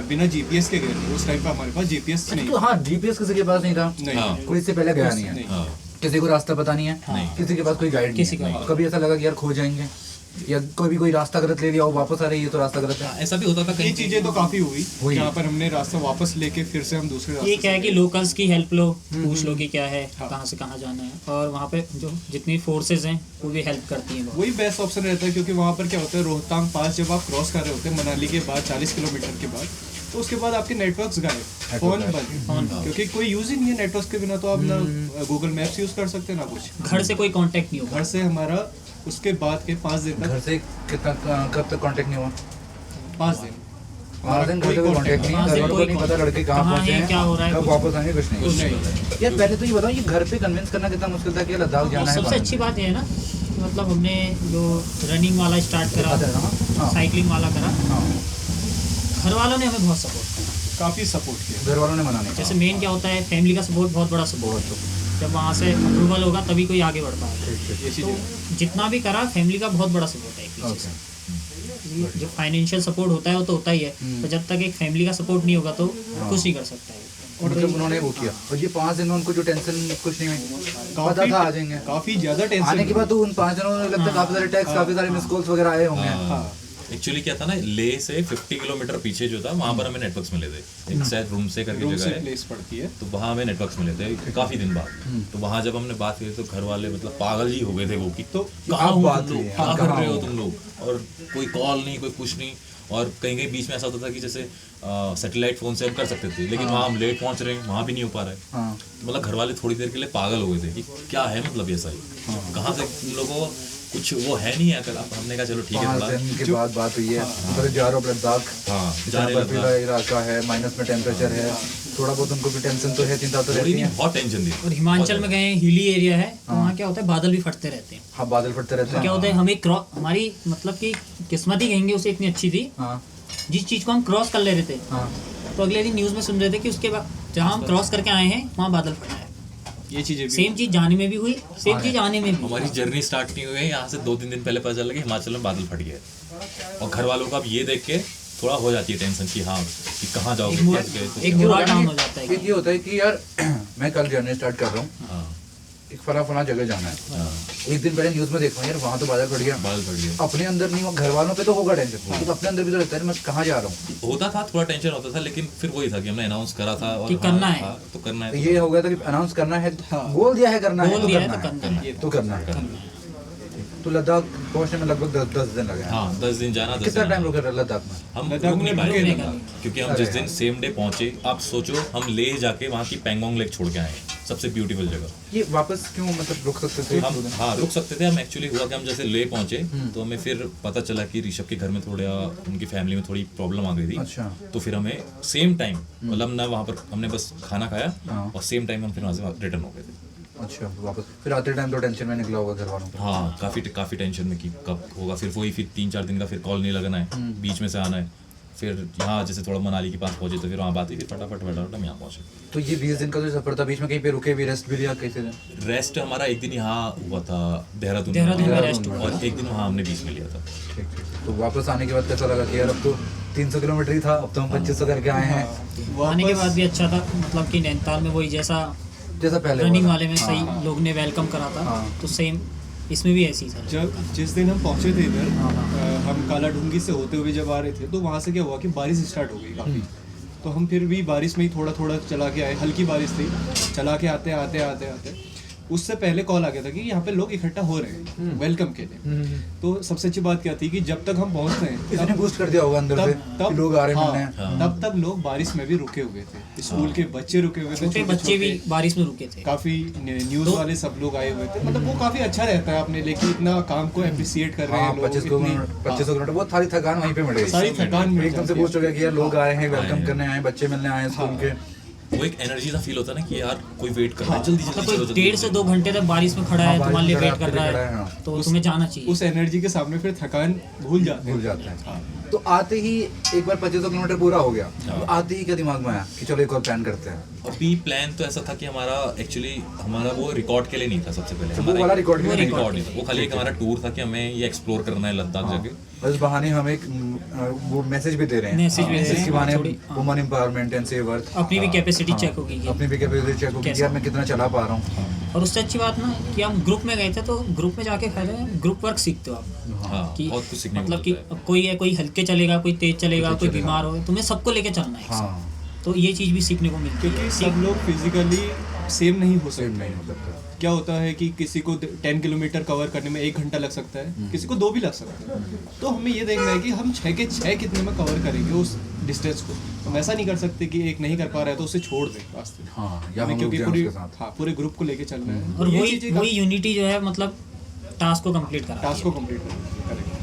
बिना जीपीएस के गए थे। उस टाइम पे हमारे पास जीपीएस नहीं तो हाँ, जीपीएस किसी के पास नहीं था, नहीं हाँ। कोई इससे पहले गया नहीं है, नहीं। किसी को रास्ता पता नहीं है, किसी के पास कोई गाइड किसी नहीं का है। कभी ऐसा लगा कि यार खो जाएंगे, या कोई रास्ता गलत ले लिया हो, वापस आ रही है तो रास्ता गलत है। ऐसा भी होता था ये कहीं चीजें तो काफी हुई हुई। जहाँ पर हमने रास्ता वापस लेके फिर से हम दूसरे ये रास्ते क्या है कि लोकल्स की हेल्प लो, पूछ लो कि क्या है, कहाँ से कहाँ जाना है, और वहाँ पे जो जितनी फोर्सेज हैं वो भी हेल्प करती हैं बहुत। वही बेस्ट ऑप्शन रहता है, क्योंकि वहाँ पर क्या होता है, रोहतांग पास जब आप क्रॉस कर रहे होते हैं मनाली के बाद 40 किलोमीटर के बाद, तो उसके बाद आपके नेटवर्क्स गायब, फोन बंद, क्योंकि कोई यूज ही नहीं है नेटवर्क के बिना। तो आप ना गूगल मैप्स यूज कर सकते हैं ना कुछ। घर से कोई कांटेक्ट नहीं होगा। घर से हमारा उसके बाद के 5 दिन तक, घर से कितना कब तक कांटेक्ट नहीं हुआ? 5 दिन 5 दिन घर से कोई कांटेक्ट नहीं, घर वालों को नहीं पता लड़के कहाँ कहाँ पहुँचे हैं, क्या हो रहा है, कब कुछ वापस आएंगे, कुछ नहीं। यार पहले तो ये बताओ, ये घर पे कन्विंस करना कितना मुश्किल था कि लद्दाख और जाना है। सबसे अच्छी बात ये है ना कि मतलब हमने जो रनिंग वाला स्टार्ट करा, हाँ। साइकिलिंग वाला करा, हाँ, घर वालों ने हमें बहुत सपोर्ट करा। काफी सपोर्ट किया। घर वालों ने मना नहीं जैसे मेन क्या होता है, फैमिली का सपोर्ट बहुत बड़ा सपोर्ट है। जब वहाँ से अप्रूवल होगा तभी कोई आगे बढ़ पाएगा। ये चीजें तो जितना भी करा, फैमिली का बहुत बड़ा सपोर्ट है एक पीछे से। जो फाइनेंशियल सपोर्ट होता है वो तो होता ही है, तो जब तक एक फैमिली का सपोर्ट नहीं होगा तो कुछ नहीं कर सकता है। और मतलब उन्होंने वो किया। और ये 5 दिन में उनको जो टेंशन कुछ नहीं हुई, पता था आ जाएंगे। काफी ज्यादा आने टेंशन के बाद तो उन 5 दिनों में लगता है काफी सारे टैक्स, काफी सारे मिस कॉल्स वगैरह आए होंगे। एक्चुअली क्या था ना, लेह से 50 किलोमीटर पीछे जो था वहाँ पर हमें नेटवर्क्स मिले थे। एक शायद रूम से करके रूम जगह से है, प्लेस पड़ती है। तो वहाँ हमें नेटवर्क्स मिले थे काफी दिन बाद। तो वहाँ जब हमने बात की तो घर वाले मतलब पागल ही हो गए थे वो कि तो कहाँ हो बात तुम लोग, हुई है, क्या कर कहाँ रहे हो हो? तुम लोग, और कोई कॉल नहीं, कोई कुछ नहीं। और कहीं कहीं बीच में ऐसा होता था कि जैसे सैटेलाइट फोन से हम कर सकते थे, लेकिन वहाँ हम लेट पहुँच रहे हैं, वहाँ भी नहीं हो पा रहा है। हाँ। तो मतलब घर वाले थोड़ी देर के लिए पागल हो गए थे कि क्या है, मतलब ऐसा ही कहाँ से तुम लोगों को कुछ वो है नहीं है। अब हमने कहा चलो ठीक है, 5 थोड़ा दिन के बाद बात हुई है, फिर जा रहा हूँ लद्दाख, हाँ जहाँ जाने बर्फीला लगा। इलाका है, माइनस में टेम्परेचर है, थोड़ा बहुत उनको भी टेंशन तो है, चिंता तो थोड़ी रहती नहीं, है। बहुत टेंशन थी। और हिमाचल में गए, हिली एरिया है, तो वहाँ क्या होता है, बादल भी फटते रहते हैं। हाँ, बादल फटते रहते क्या हैं। होता है, हमें हमारी मतलब कि किस्मत ही कहेंगे उसे, इतनी अच्छी थी। हाँ जिस चीज़ को हम क्रॉस कर ले रहे थे, हाँ। तो अगले दिन न्यूज़ में सुन रहे थे कि उसके बाद जहाँ हम क्रॉस करके आए हैं वहाँ बादल फटा है। ये चीजें भी सेम चीज़ जाने में भी हुई, सेम चीज़ आने में भी। हमारी जर्नी स्टार्ट नहीं हुई है, यहाँ से 2-3 दिन पहले पता चला कि हिमाचल में बादल फट गए। और घर वालों को अब ये देख के थोड़ा हो जाती है टेंशन कि हाँ कि कहाँ जाओगे, कैसे गए, एक बुरा डाउन हो जाता है। एक ये होता है कि यार मैं कल जर्नी स्टार्ट कर रहा हूँ, हाँ एक फला जगह जाना है, एक दिन पहले न्यूज़ में देखा यार वहाँ तो बादल फट गया, बादल फट गए। अपने अंदर नहीं, घर वालों पे तो होगा टेंशन, लेकिन अपने अंदर भी तो रहता है मैं कहाँ जा रहा हूँ। होता था, थोड़ा टेंशन होता था, लेकिन फिर वही था कि हमने अनाउंस करा था और कि हाँ, करना है। हाँ, तो करना है। ये हो गया था कि अनाउंस करना है, बोल दिया है करना है, बोल तो दिया है करना तो है, करना है। तो करना है। तो लद्दाख पहुँचने में लगभग 10 दिन लगे हैं। हाँ 10 दिन जाना, 10 कितना दिन टाइम आना। रुके थे लद्दाख में? हम लद्दाख रुक नहीं में पाए रुके थे, नहीं। क्योंकि हम जिस दिन सेम डे पहुंचे, आप सोचो हम लेह जाके वहाँ की पैंगोंग लेक छोड़ के आए, सबसे ब्यूटीफुल जगह। ये वापस क्यों मतलब रुक सकते थे? हम हाँ रुक सकते थे हम। एक्चुअली हुआ कि हम जैसे ले पहुंचे तो हमें फिर पता चला कि ऋषभ के घर में थोड़ा, उनकी फैमिली में थोड़ी प्रॉब्लम आ गई थी। अच्छा। तो फिर हमें सेम टाइम मतलब ना वहाँ पर हमने बस खाना खाया हाँ। और सेम टाइम हम फिर वहाँ से रिटर्न हो गए थे। अच्छा, वापस फिर आते टाइम तो टेंशन में निकला होगा घर वालों को। हाँ काफ़ी टेंशन में कि कब होगा, फिर वही फिर 3-4 दिन का फिर कॉल नहीं लगना है, बीच में से आना है। फिर यहाँ जैसे थोड़ा मनाली के पास पहुंचे तो फिर वहाँ बात हुई, फिर फटाफट हम यहाँ पहुँचे। तो ये 20 दिन का जो सफर था, बीच में कहीं पे रुके भी, रेस्ट भी लिया कैसे दिन? रेस्ट हमारा एक दिन यहाँ हुआ था देहरादून देहरादून में में, रेस्ट हुआ और एक दिन वहाँ हमने बीच में लिया था। ठीक ठीक। तो वापस आने के बाद कैसा लगा कि यार अब तो 300 किलोमीटर ही था, अब तो हम 2500 करके आए हैं, आने के बाद भी अच्छा था, मतलब कि नैनीताल में वही जैसा जैसा पहले रनिंग हुआ था। वाले में सही लोग ने वेलकम करा था, हाँ। तो सेम इसमें भी ऐसी था। जब जिस दिन हम पहुंचे थे इधर, हम काला ढूंगी से होते हुए जब आ रहे थे, तो वहाँ से क्या हुआ कि बारिश स्टार्ट हो गई काफ़ी। तो हम फिर भी बारिश में ही थोड़ा थोड़ा चला के आए, हल्की बारिश थी, चला के आते उससे पहले कॉल आ गया था कि यहाँ पे लोग इकट्ठा हो रहे हैं वेलकम के लिए। तो सबसे अच्छी बात क्या थी कि जब तक हम पहुँचते हैं इसने बूस्ट कर दिया होगा अंदर से कि लोग आ रहे हैं मिलने। तब तक लोग बारिश में भी रुके हुए थे, स्कूल के बच्चे रुके हुए थे, छोटे बच्चे भी बारिश में रुके थे, काफी न्यूज वाले सब लोग आए हुए थे। मतलब वो काफी अच्छा रहता है अपने लिए कि इतना काम को अप्रिशिएट कर रहे हैं लोग। 25 किलोमीटर वो सारी थकान वहीं पे मिल गई, सारी थकान मिल एकदम से बूस्ट हो गया कि यार लोग आए हैं, वेलकम करने आए हैं, बच्चे मिलने आए हैं स्कूल के। वो एक एनर्जी सा फील होता है ना कि यार कोई वेट कर रहा है, जल्दी जल्दी चलो कोई 1.5 से 2 घंटे तक बारिश में खड़ा है, तुम्हारे लिए वेट कर रहा खड़ा है, है, हाँ। तो तुम्हें जाना चाहिए। उस एनर्जी के सामने फिर थकान भूल जाते हैं। तो आते ही एक बार 25 किलोमीटर पूरा हो गया, तो आते ही क्या दिमाग में आया कि चलो एक और प्लान करते हैं? अभी प्लान तो ऐसा था कि हमारा एक्चुअली हमारा वो रिकॉर्ड के लिए नहीं था सबसे पहले, वो वाला रिकॉर्ड वो नहीं रिकॉर्ड नहीं था, वो खाली एक हमारा टूर था कि हमें ये एक्सप्लोर करना है लद्दाख जाके। बस बहाने हम एक वो मैसेज भी दे रहे हैं, मैसेज भी दे रहे हैं, इसके बहाने थोड़ी, woman empowerment and save earth, अपनी भी कैपेसिटी चेक होगी अपनी भी कैपेसिटी चेक होगी कि यार मैं कितना चला पा रहा हूँ। और उससे अच्छी बात ना कि हम ग्रुप में गए थे, तो ग्रुप में जाके पहले ग्रुप वर्क सीखते हो आप हाँ, कि बहुत कुछ सीखने को मतलब कि मिलता है। कोई है, कोई हल्के चलेगा, कोई तेज चलेगा, कोई बीमार हो, तुम्हें सबको लेके चलना है एक साथ। हाँ, तो ये चीज़ भी सीखने को मिलती है क्योंकि सब लोग फिजिकली सेम नहीं हो सेम सकते। नहीं हो सकता। क्या होता है कि किसी को 10 किलोमीटर कवर करने में 1 घंटा लग सकता है, किसी को 2 भी लग सकता है। तो हमें ये देखना है कि हम 6 के 6 कितने में कवर करेंगे उस डिस्टेंस को। हम ऐसा नहीं कर सकते कि एक नहीं कर पा रहा है तो उसे छोड़ दें रास्ते में। हाँ, या हमें हम क्योंकि रुक जाएं पूरी उसके साथ। हाँ पूरे ग्रुप को लेके चलना है। और ये वही चीज़ें वही यूनिटी जो है मतलब टास्क को कंप्लीट करा टास्क को कंप्लीट करेंगे।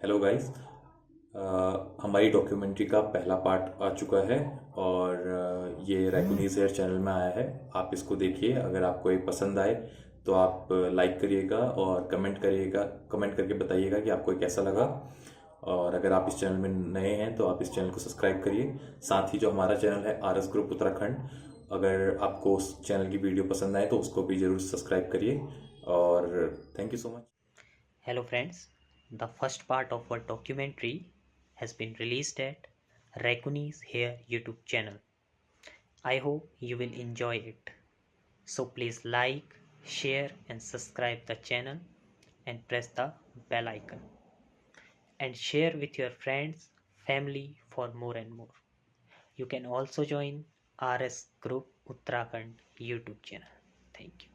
हेलो गाइस, हमारी डॉक्यूमेंट्री का पहला पार्ट आ चुका है और ये रैकूनीज हेयर चैनल में आया है। आप इसको देखिए, अगर आपको ये पसंद आए तो आप लाइक करिएगा और कमेंट करके बताइएगा कि आपको ये कैसा लगा। और अगर आप इस चैनल में नए हैं तो आप इस चैनल को सब्सक्राइब करिए। साथ ही जो हमारा चैनल है RS ग्रुप उत्तराखंड, अगर आपको उस चैनल की वीडियो पसंद आए तो उसको भी ज़रूर सब्सक्राइब करिए। और thank you so much. Hello friends, the first part of our documentary has been released at Raccooni's Hair YouTube channel. I hope you will enjoy it. So please like, share and subscribe the channel and press the bell icon. And share with your friends, family for more and more. You can also join RS Group Uttarakhand YouTube channel. Thank you.